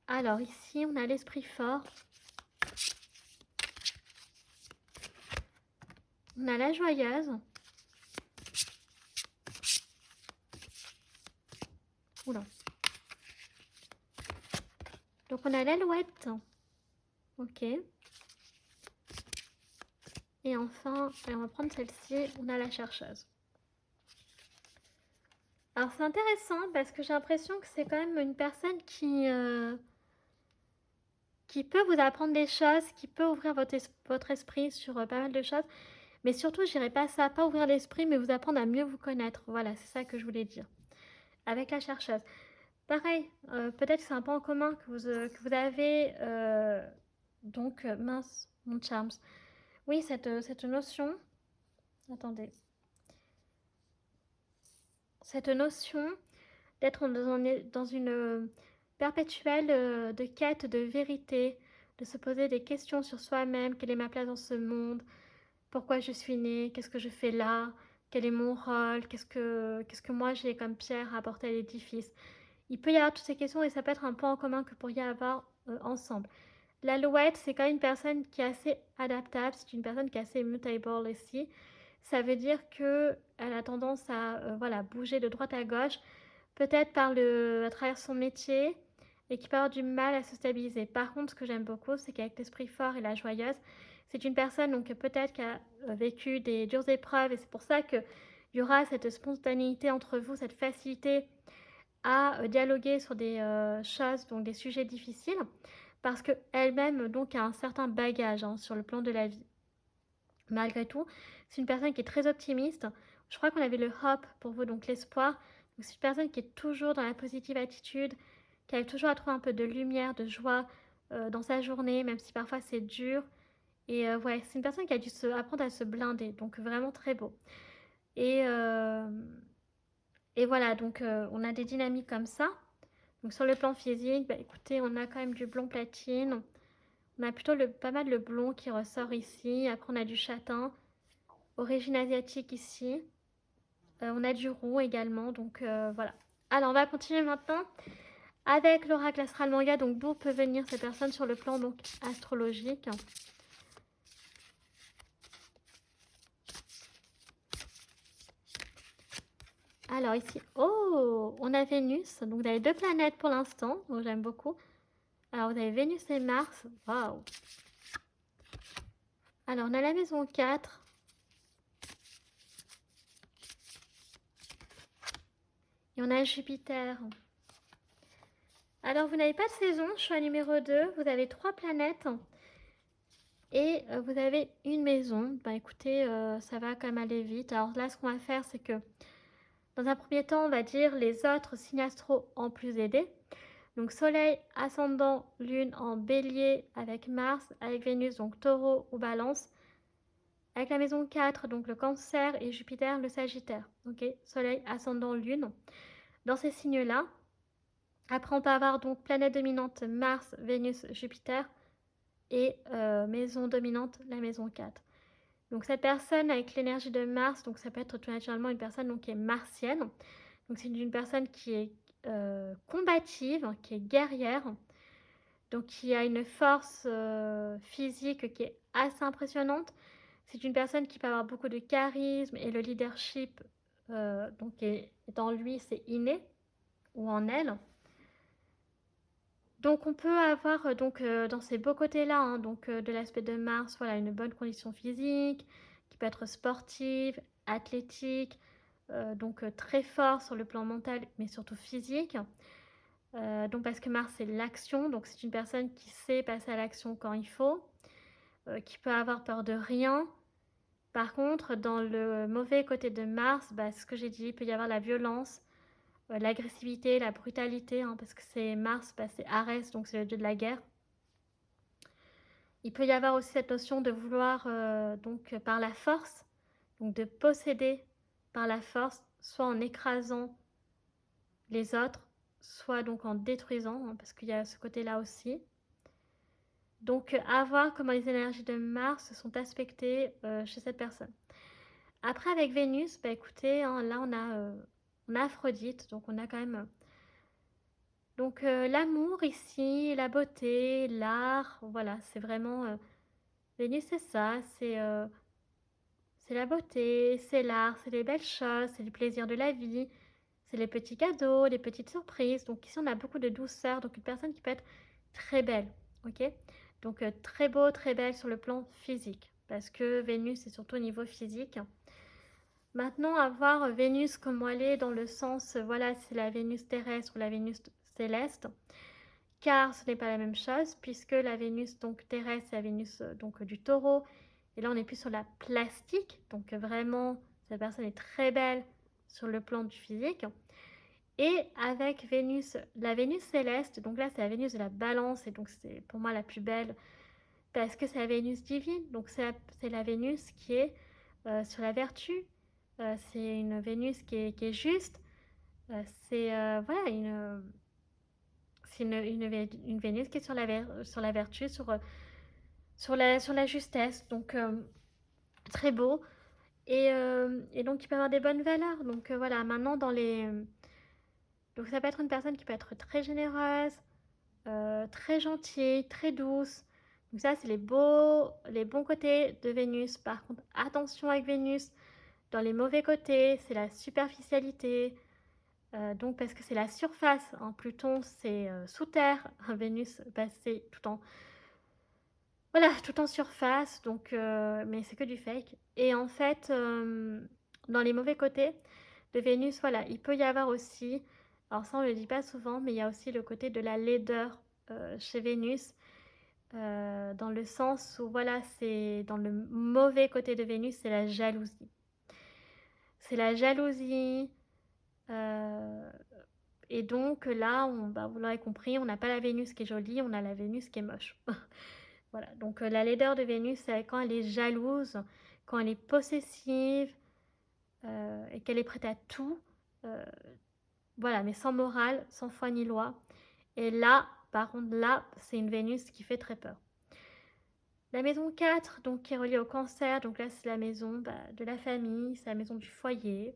Alors ici on a l'esprit fort. On a la joyeuse. Oula. Donc on a l'alouette. Ok. Et enfin, on va prendre celle-ci, on a la chercheuse. Alors c'est intéressant parce que j'ai l'impression que c'est quand même une personne qui peut vous apprendre des choses, qui peut ouvrir votre esprit sur pas mal de choses. Mais surtout, je dirais pas ça, pas ouvrir l'esprit, mais vous apprendre à mieux vous connaître. Voilà, c'est ça que je voulais dire. Avec la chercheuse. Pareil, peut-être que c'est un point en commun que vous avez. Donc, mince, mon charms. Oui, cette notion. Attendez. Cette notion d'être dans une perpétuelle de quête de vérité, de se poser des questions sur soi-même, quelle est ma place dans ce monde, pourquoi je suis née, qu'est-ce que je fais là, quel est mon rôle, qu'est-ce que moi j'ai comme pierre à apporter à l'édifice. Il peut y avoir toutes ces questions et ça peut être un point en commun que vous pourriez avoir ensemble. L'alouette, c'est quand même une personne qui est assez adaptable, c'est une personne qui est assez mutable aussi. Ça veut dire qu'elle a tendance à voilà, bouger de droite à gauche, peut-être à travers son métier, et qui peut avoir du mal à se stabiliser. Par contre, ce que j'aime beaucoup, c'est qu'avec l'esprit fort et la joyeuse, c'est une personne donc peut-être qui a vécu des dures épreuves, et c'est pour ça qu'il y aura cette spontanéité entre vous, cette facilité à dialoguer sur des choses, donc des sujets difficiles, parce qu'elle-même donc a un certain bagage hein, sur le plan de la vie. Malgré tout, c'est une personne qui est très optimiste. Je crois qu'on avait le hope pour vous, donc l'espoir. Donc c'est une personne qui est toujours dans la positive attitude, qui arrive toujours à trouver un peu de lumière, de joie dans sa journée, même si parfois c'est dur. Et ouais, c'est une personne qui a dû apprendre à se blinder, donc vraiment très beau. Et, euh, et voilà, donc on a des dynamiques comme ça. Donc sur le plan physique, bah, écoutez, on a quand même du blond platine. On a plutôt pas mal le blond qui ressort ici. Après, on a du châtain, origine asiatique ici. On a du roux également, donc voilà. Alors, on va continuer maintenant avec l'oracle astral manga. Donc, d'où peut venir cette personne sur le plan donc astrologique. Alors ici, oh, on a Vénus. Donc, vous avez deux planètes pour l'instant, donc j'aime beaucoup. Alors, vous avez Vénus et Mars. Waouh! Alors, on a la maison 4. Et on a Jupiter. Alors, vous n'avez pas de saison, choix numéro 2. Vous avez 3 planètes. Et vous avez une maison. Bah écoutez, ça va quand même aller vite. Alors là, ce qu'on va faire, c'est que dans un premier temps, on va dire les autres signes astro en plus aidés. Donc Soleil, Ascendant, Lune en Bélier avec Mars, avec Vénus, donc Taureau ou Balance. Avec la maison 4, donc le Cancer et Jupiter, le Sagittaire. Ok, Soleil, Ascendant, Lune. Dans ces signes-là. Après, on peut avoir donc planète dominante Mars, Vénus, Jupiter. Et maison dominante, la maison 4. Donc cette personne avec l'énergie de Mars, donc ça peut être tout naturellement une personne donc, qui est martienne. Donc c'est une personne qui est combative, qui est guerrière, donc qui a une force physique qui est assez impressionnante. C'est une personne qui peut avoir beaucoup de charisme et le leadership donc est dans lui, c'est inné ou en elle. Donc on peut avoir donc dans ces beaux côtés-là, hein, donc de l'aspect de Mars, voilà, une bonne condition physique, qui peut être sportive, athlétique, donc très fort sur le plan mental, mais surtout physique. Donc parce que Mars c'est l'action, donc c'est une personne qui sait passer à l'action quand il faut, qui peut avoir peur de rien. Par contre, dans le mauvais côté de Mars, bah, ce que j'ai dit, il peut y avoir la violence, l'agressivité, la brutalité, hein, parce que c'est Mars, bah, c'est Arès, donc c'est le dieu de la guerre. Il peut y avoir aussi cette notion de vouloir donc par la force, donc de posséder par la force, soit en écrasant les autres, soit donc en détruisant, hein, parce qu'il y a ce côté-là aussi. Donc à voir comment les énergies de Mars sont aspectées chez cette personne. Après avec Vénus, bah écoutez, hein, là on a Aphrodite, donc on a quand même donc l'amour ici, la beauté, l'art, voilà, c'est vraiment Vénus, c'est ça, c'est la beauté, c'est l'art, c'est les belles choses, c'est le plaisir de la vie, c'est les petits cadeaux, les petites surprises. Donc ici, on a beaucoup de douceur, donc une personne qui peut être très belle, ok? Donc très beau, très belle sur le plan physique, parce que Vénus est surtout au niveau physique. Maintenant, avoir Vénus comme elle est dans le sens, voilà, c'est la Vénus terrestre ou la Vénus céleste, car ce n'est pas la même chose, puisque la Vénus donc terrestre, c'est la Vénus donc du taureau, et là on est plus sur la plastique, donc vraiment cette personne est très belle sur le plan du physique. Et avec Vénus, la Vénus céleste, donc là c'est la Vénus de la balance, et donc c'est pour moi la plus belle, parce que c'est la Vénus divine, donc c'est la Vénus qui est sur la vertu, c'est une Vénus qui est juste, c'est voilà, c'est une Vénus qui est sur la vertu, sur la justesse. Donc, très beau. Et donc, il peut avoir des bonnes valeurs. Donc, voilà, maintenant, dans les. Donc, ça peut être une personne qui peut être très généreuse, très gentille, très douce. Donc, ça, c'est les bons côtés de Vénus. Par contre, attention avec Vénus. Dans les mauvais côtés, c'est la superficialité. Donc, parce que c'est la surface, hein. Pluton, c'est sous terre. Vénus, bah, c'est tout en voilà, tout en surface, donc mais c'est que du fake. Et en fait, dans les mauvais côtés de Vénus, voilà, il peut y avoir aussi, alors ça on ne le dit pas souvent, mais il y a aussi le côté de la laideur chez Vénus. dans le sens où voilà, c'est dans le mauvais côté de Vénus, c'est la jalousie. C'est la jalousie, heu et donc là, vous l'aurez compris, on n'a pas la Vénus qui est jolie, on a la Vénus qui est moche. Voilà, donc la laideur de Vénus, c'est quand elle est jalouse, quand elle est possessive, et qu'elle est prête à tout, heu, voilà, mais sans morale, sans foi ni loi. Et là, par contre, là, c'est une Vénus qui fait très peur. La maison 4, donc qui est reliée au Cancer, donc là, c'est la maison, de la famille, c'est la maison du foyer.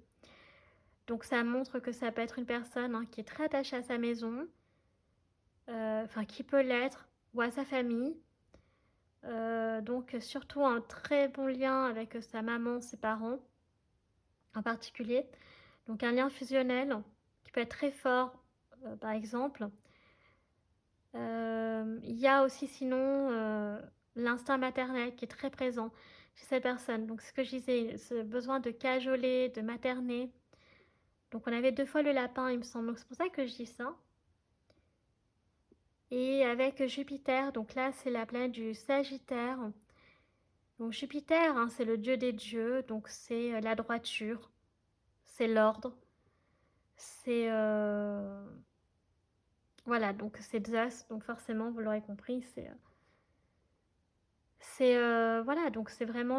Donc ça montre que ça peut être une personne, hein, qui est très attachée à sa maison, enfin qui peut l'être, ou à sa famille. Donc surtout un très bon lien avec sa maman, ses parents en particulier. Donc un lien fusionnel qui peut être très fort, par exemple. Il y a aussi sinon l'instinct maternel qui est très présent chez cette personne. Donc ce que je disais, ce besoin de cajoler, de materner. Donc on avait 2 fois le lapin, il me semble. Donc c'est pour ça que je dis ça. Et avec Jupiter, donc là c'est la planète du Sagittaire. Donc Jupiter, hein, c'est le dieu des dieux, donc c'est la droiture, c'est l'ordre, c'est voilà, donc c'est Zeus, donc forcément vous l'aurez compris, voilà, donc c'est vraiment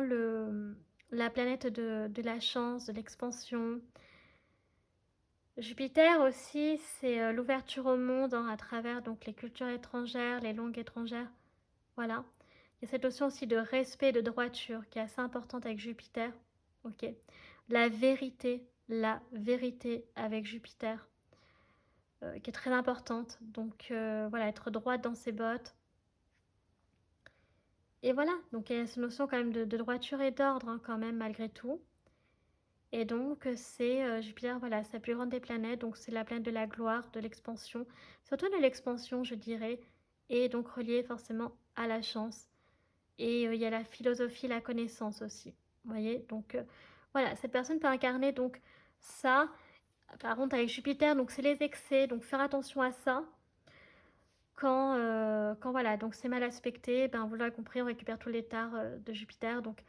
la planète de la chance, de l'expansion. Jupiter aussi, c'est l'ouverture au monde, hein, à travers donc les cultures étrangères, les langues étrangères. Voilà. Il y a cette notion aussi de respect, de droiture qui est assez importante avec Jupiter. Ok. La vérité avec Jupiter, qui est très importante. Donc voilà, être droite dans ses bottes. Et voilà, donc il y a cette notion quand même de droiture et d'ordre, hein, quand même, malgré tout. Et donc c'est Jupiter, voilà, sa plus grande des planètes, donc c'est la planète de la gloire, de l'expansion, surtout de l'expansion, je dirais, et donc reliée forcément à la chance. Et il y a la philosophie, la connaissance aussi. Vous voyez, donc voilà, cette personne peut incarner donc ça. Par contre, avec Jupiter, donc c'est les excès, donc faire attention à ça. Quand voilà, donc c'est mal aspecté, ben vous l'aurez compris, on récupère tous les tares de Jupiter. Donc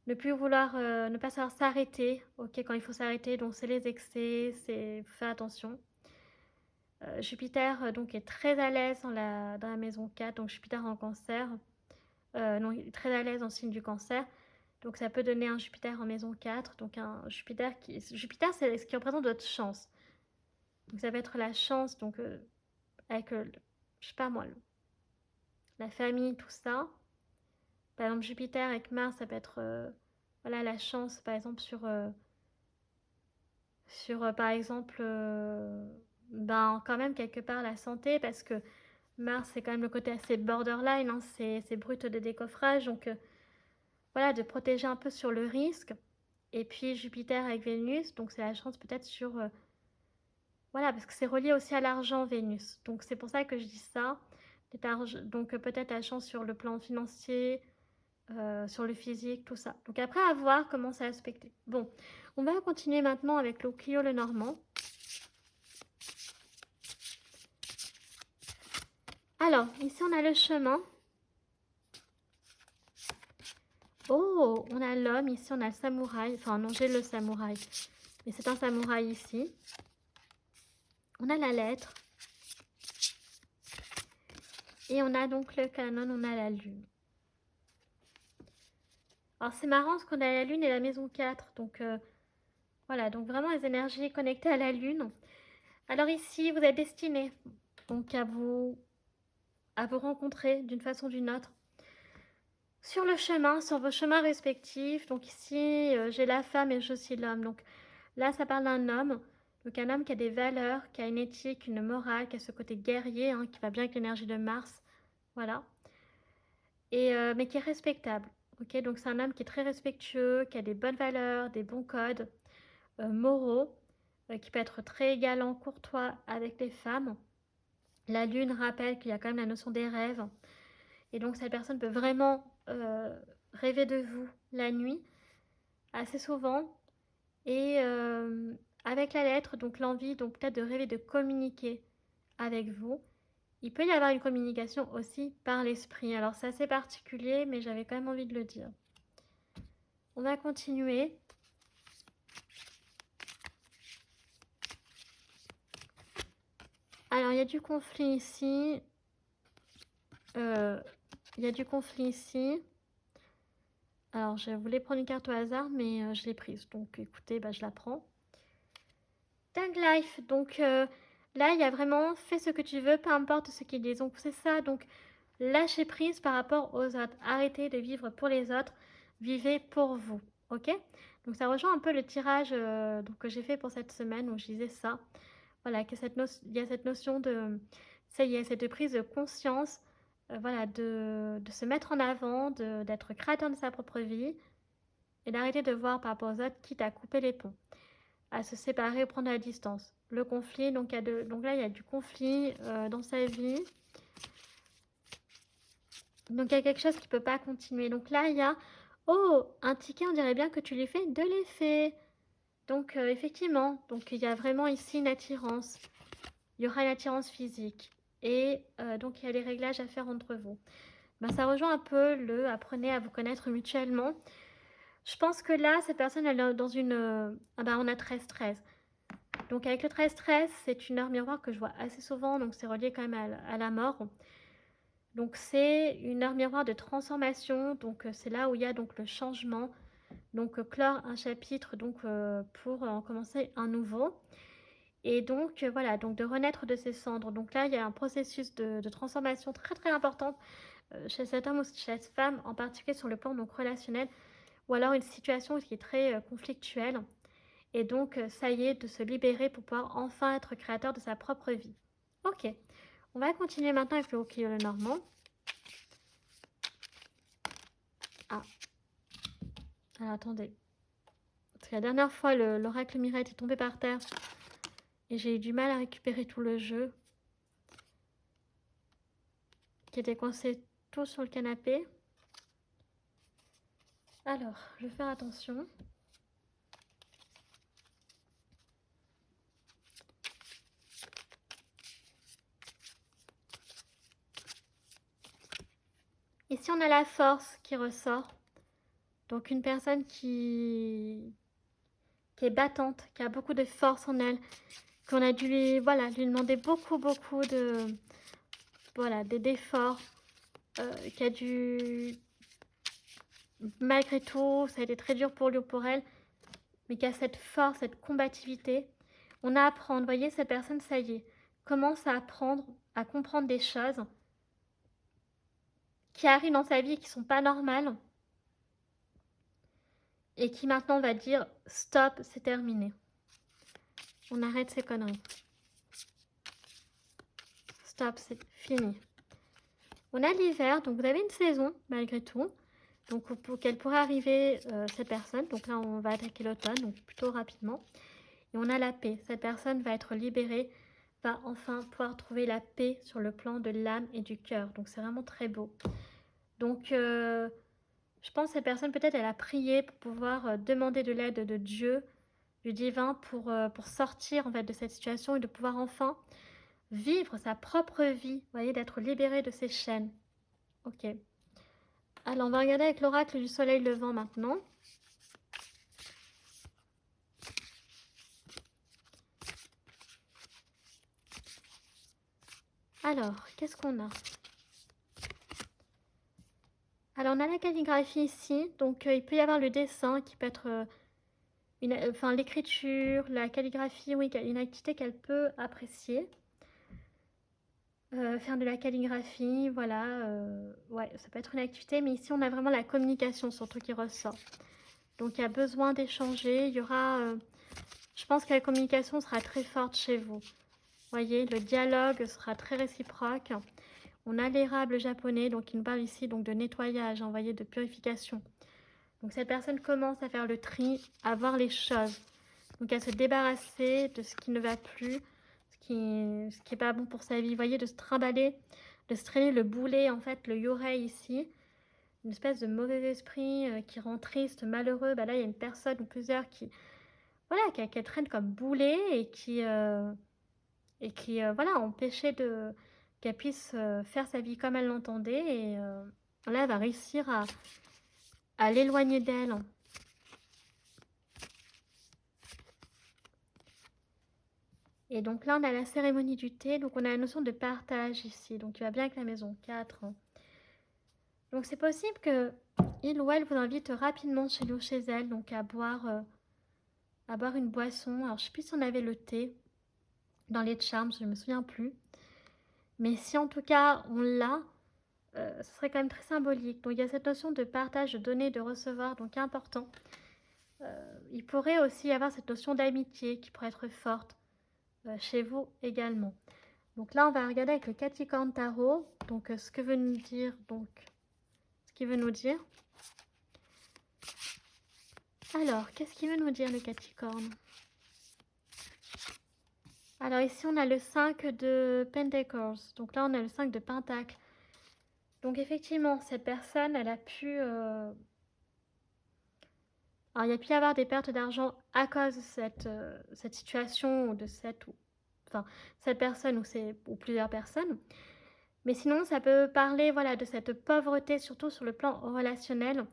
ne plus vouloir, ne pas savoir s'arrêter, ok, quand il faut s'arrêter, donc c'est les excès, c'est faire attention. Jupiter donc est très à l'aise dans la maison 4, donc Jupiter en cancer. Non, il est très à l'aise en signe du cancer. Donc ça peut donner un Jupiter en maison 4. Donc un Jupiter Jupiter, c'est ce qui représente votre chance. Donc ça peut être la chance, donc avec, je sais pas moi, la famille, tout ça. Par exemple, Jupiter avec Mars, ça peut être voilà, la chance, par exemple, sur par exemple, quand même, quelque part, la santé, parce que Mars, c'est quand même le côté assez borderline, hein, c'est brut de décoffrage. Donc voilà, de protéger un peu sur le risque. Et puis Jupiter avec Vénus, donc c'est la chance peut-être sur... voilà, parce que c'est relié aussi à l'argent, Vénus. Donc c'est pour ça que je dis ça. Donc peut-être la chance sur le plan financier, sur le physique, tout ça. Donc après, à voir comment c'est aspecté. Bon, on va continuer maintenant avec le Clio le Normand. Alors, ici on a le chemin. Oh, on a l'homme, ici on a le samouraï. Enfin non, j'ai le samouraï. Mais c'est un samouraï ici. On a la lettre. Et on a donc le canon, on a la lune. Alors c'est marrant parce qu'on a la lune et la maison 4. Donc voilà, donc vraiment les énergies connectées à la lune. Alors ici, vous êtes destiné donc à vous rencontrer d'une façon ou d'une autre. Sur le chemin, sur vos chemins respectifs. Donc ici, j'ai la femme et je suis l'homme. Donc là, ça parle d'un homme. Donc un homme qui a des valeurs, qui a une éthique, une morale, qui a ce côté guerrier, hein, qui va bien avec l'énergie de Mars. Voilà. Et, mais qui est respectable. Ok, donc c'est un homme qui est très respectueux, qui a des bonnes valeurs, des bons codes moraux, qui peut être très galant, courtois avec les femmes. La lune rappelle qu'il y a quand même la notion des rêves. Et donc cette personne peut vraiment rêver de vous la nuit, assez souvent. Et avec la lettre, donc l'envie, donc peut-être de rêver de communiquer avec vous. il peut y avoir une communication aussi par l'esprit. Alors c'est assez particulier, mais j'avais quand même envie de le dire. On va continuer. Alors il y a du conflit ici. Il y a du conflit ici. Alors je voulais prendre une carte au hasard, mais je l'ai prise. Donc écoutez, bah, je la prends. Tag Life, donc là il y a vraiment fais ce que tu veux, peu importe ce qu'ils disent. Donc c'est ça, donc lâchez prise par rapport aux autres. Arrêtez de vivre pour les autres, vivez pour vous, ok? Donc ça rejoint un peu le tirage donc, que j'ai fait pour cette semaine où je disais ça. Voilà, que il y a cette notion de, ça y est, cette prise de conscience, voilà, de se mettre en avant, d'être créateur de sa propre vie et d'arrêter de voir par rapport aux autres quitte à couper les ponts, à se séparer ou prendre la distance. Le conflit, donc, donc là, il y a du conflit dans sa vie. Donc, il y a quelque chose qui ne peut pas continuer. Donc là, il y a, oh, un ticket, on dirait bien que tu lui fais de l'effet. Donc, effectivement, donc il y a vraiment ici une attirance. Il y aura une attirance physique. Et donc, il y a des réglages à faire entre vous. Ben, ça rejoint un peu le apprenez à vous connaître mutuellement. Je pense que là, cette personne, elle est dans une... ah ben, on a 13-13. Donc avec le 13-13, c'est une heure miroir que je vois assez souvent, donc c'est relié quand même à la mort. Donc c'est une heure miroir de transformation, donc c'est là où il y a donc le changement, donc clore un chapitre donc pour en commencer un nouveau. Et donc voilà, donc de renaître de ses cendres. Donc là, il y a un processus de transformation très très important chez cet homme ou chez cette femme, en particulier sur le plan donc relationnel, ou alors une situation qui est très conflictuelle. Et donc, ça y est, de se libérer pour pouvoir enfin être créateur de sa propre vie. Ok, on va continuer maintenant avec le hockey le normand. Ah, alors attendez. Parce que la dernière fois, l'oracle Mirette est tombé par terre. Et j'ai eu du mal à récupérer tout le jeu. Qui était coincé tout sur le canapé. Alors, je vais faire attention. Ici, on a la force qui ressort. Donc, une personne qui est battante, qui a beaucoup de force en elle, qu'on a dû lui, voilà, lui demander beaucoup de, voilà, d'efforts, qui a dû, malgré tout, ça a été très dur pour lui ou pour elle, mais qui a cette force, cette combativité. On a à apprendre, vous voyez, cette personne, ça y est, commence à apprendre, à comprendre des choses qui arrivent dans sa vie et qui sont pas normales, et qui maintenant va dire stop, c'est terminé. On arrête ces conneries. Stop, c'est fini. On a l'hiver, donc vous avez une saison malgré tout. Donc pour qu'elle pourrait arriver cette personne. Donc là on va attaquer l'automne, donc plutôt rapidement. Et on a la paix. Cette personne va être libérée, va enfin pouvoir trouver la paix sur le plan de l'âme et du cœur. Donc c'est vraiment très beau. Donc je pense que cette personne peut-être elle a prié pour pouvoir demander de l'aide de Dieu, du divin, pour sortir en fait de cette situation et de pouvoir enfin vivre sa propre vie, vous voyez, d'être libérée de ses chaînes. Ok. Alors, on va regarder avec l'oracle du soleil levant maintenant. Alors, qu'est-ce qu'on a? Alors, on a la calligraphie ici. Donc, il peut y avoir le dessin qui peut être... enfin, l'écriture, la calligraphie, oui, une activité qu'elle peut apprécier. Faire de la calligraphie, voilà. Ouais, ça peut être une activité. Mais ici, on a vraiment la communication surtout qui ressort. Donc, il y a besoin d'échanger. Il y aura... je pense que la communication sera très forte chez vous. Voyez, le dialogue sera très réciproque. On a l'érable japonais, donc il nous parle ici donc de nettoyage, voyez, de purification. Donc cette personne commence à faire le tri, à voir les choses. Donc à se débarrasser de ce qui ne va plus, ce qui est pas bon pour sa vie. Vous voyez, de se trimballer, de se traîner le boulet, en fait, le yorei ici. Une espèce de mauvais esprit qui rend triste, malheureux. Bah là, il y a une personne ou plusieurs qui, voilà, qui traîne comme boulet et qui voilà, empêcher qu'elle puisse faire sa vie comme elle l'entendait. Et là, elle va réussir à l'éloigner d'elle. Et donc là, on a la cérémonie du thé. Donc on a la notion de partage ici. Donc tu vas bien avec la maison 4. Donc c'est possible que il ou elle vous invite rapidement chez lui ou chez elle. Donc à boire une boisson. Alors je sais plus si on avait le thé dans les charms, je ne me souviens plus. Mais si en tout cas on l'a, ce serait quand même très symbolique. Donc il y a cette notion de partage, de donner, de recevoir, donc important. Il pourrait aussi y avoir cette notion d'amitié qui pourrait être forte chez vous également. Donc là, on va regarder avec le Capricorne Tarot. Donc ce que veut nous dire, ce qu'il veut nous dire. Alors, qu'est-ce qu'il veut nous dire le Capricorne? Alors ici, on a le 5 de Pentacles. Donc là, on a le 5 de Pentacles. Donc effectivement, cette personne, elle a pu... Alors, il y a pu y avoir des pertes d'argent à cause de cette situation ou de cette personne ou plusieurs personnes. Mais sinon, ça peut parler voilà, de cette pauvreté, surtout sur le plan relationnel.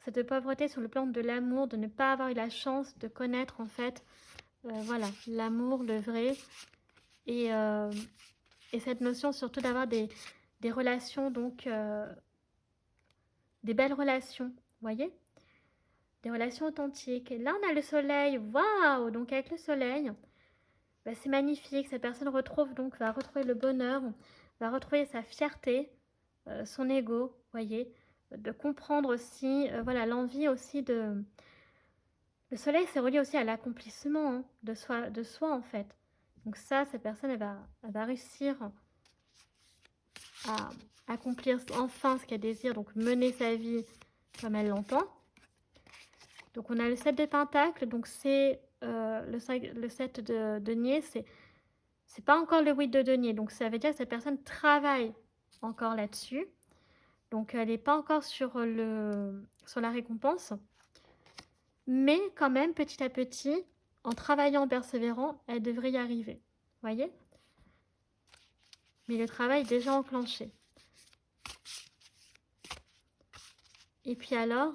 Cette pauvreté sur le plan de l'amour, de ne pas avoir eu la chance de connaître en fait voilà, l'amour, le vrai. Et cette notion surtout d'avoir des relations, donc des belles relations, vous voyez? Des relations authentiques. Et là, on a le soleil. Waouh! Donc, avec le soleil, bah, c'est magnifique. Cette personne va retrouver le bonheur, va retrouver sa fierté, son ego, vous voyez? De comprendre aussi, voilà, l'envie aussi de... Le soleil, c'est relié aussi à l'accomplissement hein, de soi, en fait. Donc ça, cette personne, elle va réussir à accomplir enfin ce qu'elle désire, donc mener sa vie comme elle l'entend. Donc on a le 7 de Pentacles, donc c'est le 7 de denier, c'est pas encore le 8 de denier, donc ça veut dire que cette personne travaille encore là-dessus. Donc elle n'est pas encore sur la récompense. Mais quand même, petit à petit, en travaillant, en persévérant, elle devrait y arriver. Vous voyez? Mais le travail est déjà enclenché. Et puis alors,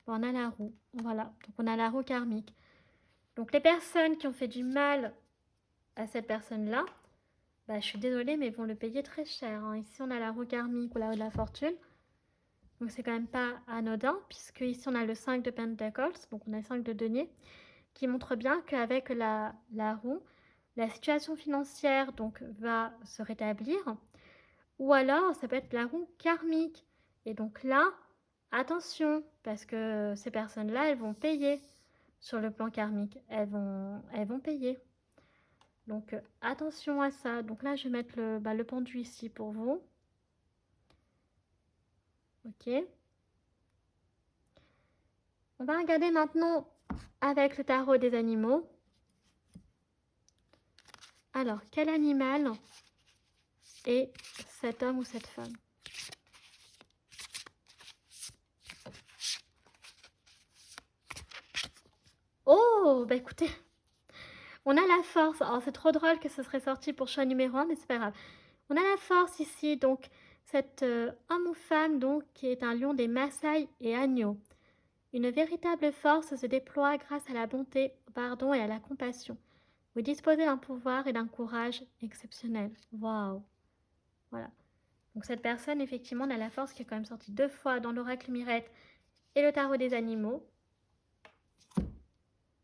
on a la roue. Voilà, donc on a la roue karmique. Donc les personnes qui ont fait du mal à cette personne-là, bah, je suis désolée, mais ils vont le payer très cher. Hein. Ici, on a la roue karmique ou la roue de la fortune. Donc c'est quand même pas anodin, puisque ici on a le 5 de Pentacles, donc on a le 5 de denier, qui montre bien qu'avec la roue, la situation financière donc va se rétablir, ou alors ça peut être la roue karmique. Et donc là, attention, parce que ces personnes-là, elles vont payer sur le plan karmique. Elles vont payer. Donc attention à ça. Donc là, je vais mettre le pendu ici pour vous. Ok. On va regarder maintenant avec le tarot des animaux. Alors, quel animal est cet homme ou cette femme? Oh, bah écoutez, on a la force. Alors, c'est trop drôle que ce serait sorti pour choix numéro 1, mais c'est pas grave. On a la force ici, donc, cet homme ou femme, donc, qui est un lion des Maasai et agneaux. Une véritable force se déploie grâce à la bonté, au pardon et à la compassion. Vous disposez d'un pouvoir et d'un courage exceptionnel. Waouh! Voilà. Donc cette personne, effectivement, on a la force qui est quand même sortie 2 fois dans l'oracle Mirette et le tarot des animaux.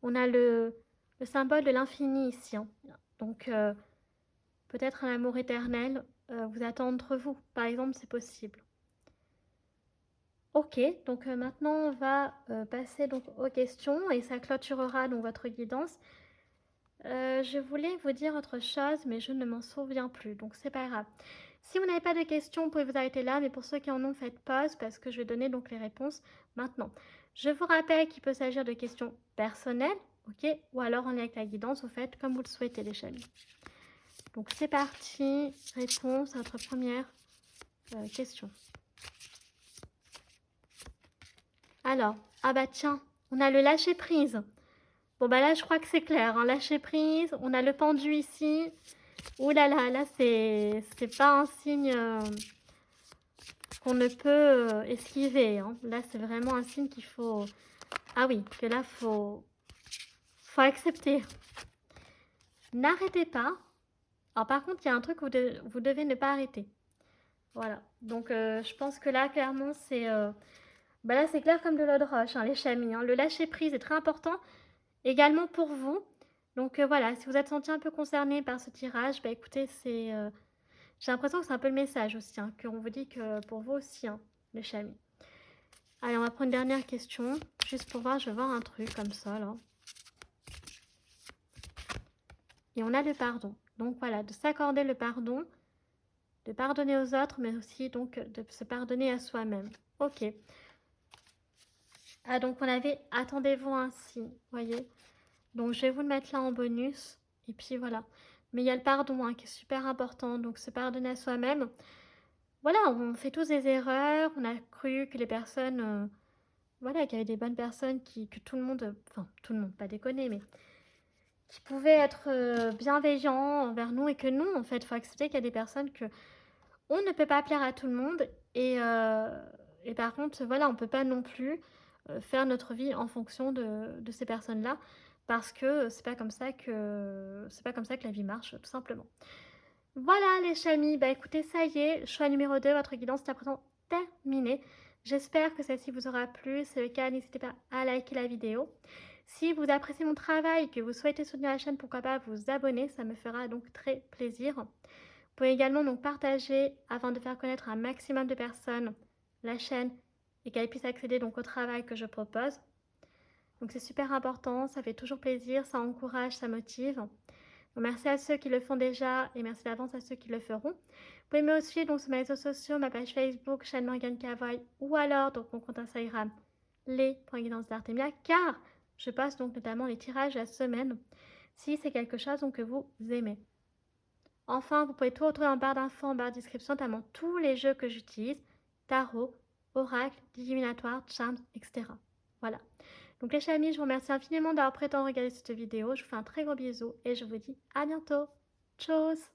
On a le symbole de l'infini ici. Hein. Donc peut-être un amour éternel vous attend entre vous. Par exemple, c'est possible. Ok, donc maintenant on va passer donc aux questions et ça clôturera donc votre guidance. Je voulais vous dire autre chose, mais je ne m'en souviens plus, donc c'est pas grave. Si vous n'avez pas de questions, vous pouvez vous arrêter là, mais pour ceux qui en ont, faites pause parce que je vais donner donc les réponses maintenant. Je vous rappelle qu'il peut s'agir de questions personnelles, ok, ou alors en lien avec la guidance, vous faites comme vous le souhaitez les amis. Donc c'est parti, réponse à votre première question. Alors, ah bah tiens, on a le lâcher prise. Bon bah là je crois que c'est clair, hein, lâcher prise, on a le pendu ici. Ouh là, c'est pas un signe qu'on ne peut esquiver, hein. Là, c'est vraiment un signe qu'il faut. Ah oui, que là, faut accepter. N'arrêtez pas. Alors, par contre, il y a un truc que vous devez ne pas arrêter. Voilà. Donc, je pense que là, clairement, c'est. Bah là, c'est clair comme de l'eau de roche, hein, les chamis, hein. Le lâcher prise est très important également pour vous. Donc, voilà, si vous êtes senti un peu concerné par ce tirage, bah écoutez, c'est. J'ai l'impression que c'est un peu le message aussi, hein, qu'on vous dit que pour vous aussi, hein, les chamis. Allez, on va prendre une dernière question, juste pour voir, je vais voir un truc comme ça, là. Et on a le pardon. Donc voilà, de s'accorder le pardon, de pardonner aux autres, mais aussi donc de se pardonner à soi-même. Ok. Ah, donc on avait attendez-vous un signe, voyez. Donc je vais vous le mettre là en bonus. Et puis voilà. Mais il y a le pardon hein, qui est super important. Donc se pardonner à soi-même. Voilà, on fait tous des erreurs. On a cru que les personnes... voilà, qu'il y avait des bonnes personnes que tout le monde... Enfin, tout le monde, pas déconner, mais... qui pouvaient être bienveillants envers nous. Et que non, en fait, il faut accepter qu'il y a des personnes que... On ne peut pas plaire à tout le monde. Et par contre, voilà, on ne peut pas non plus faire notre vie en fonction de ces personnes-là. Parce que c'est pas comme ça que la vie marche, tout simplement. Voilà les chamis, bah écoutez, ça y est, choix numéro 2, votre guidance est à présent terminée. J'espère que celle-ci vous aura plu. Si c'est le cas, n'hésitez pas à liker la vidéo. Si vous appréciez mon travail et que vous souhaitez soutenir la chaîne, pourquoi pas vous abonner, ça me fera donc très plaisir. Vous pouvez également donc partager afin de faire connaître un maximum de personnes la chaîne et qu'elles puissent accéder donc au travail que je propose. Donc c'est super important, ça fait toujours plaisir, ça encourage, ça motive. Donc merci à ceux qui le font déjà et merci d'avance à ceux qui le feront. Vous pouvez me suivre donc sur mes réseaux sociaux, ma page Facebook, chaîne Morgane Cavoy ou alors donc mon compte Instagram, les.guidance d'Artemia, car je poste donc notamment les tirages la semaine si c'est quelque chose donc, que vous aimez. Enfin, vous pouvez tout retrouver en barre d'infos, en barre de description, notamment tous les jeux que j'utilise, tarot, oracle, divinatoire, charms, etc. Voilà. Donc les chamis, je vous remercie infiniment d'avoir pris le temps de regarder cette vidéo. Je vous fais un très gros bisou et je vous dis à bientôt. Tchuss!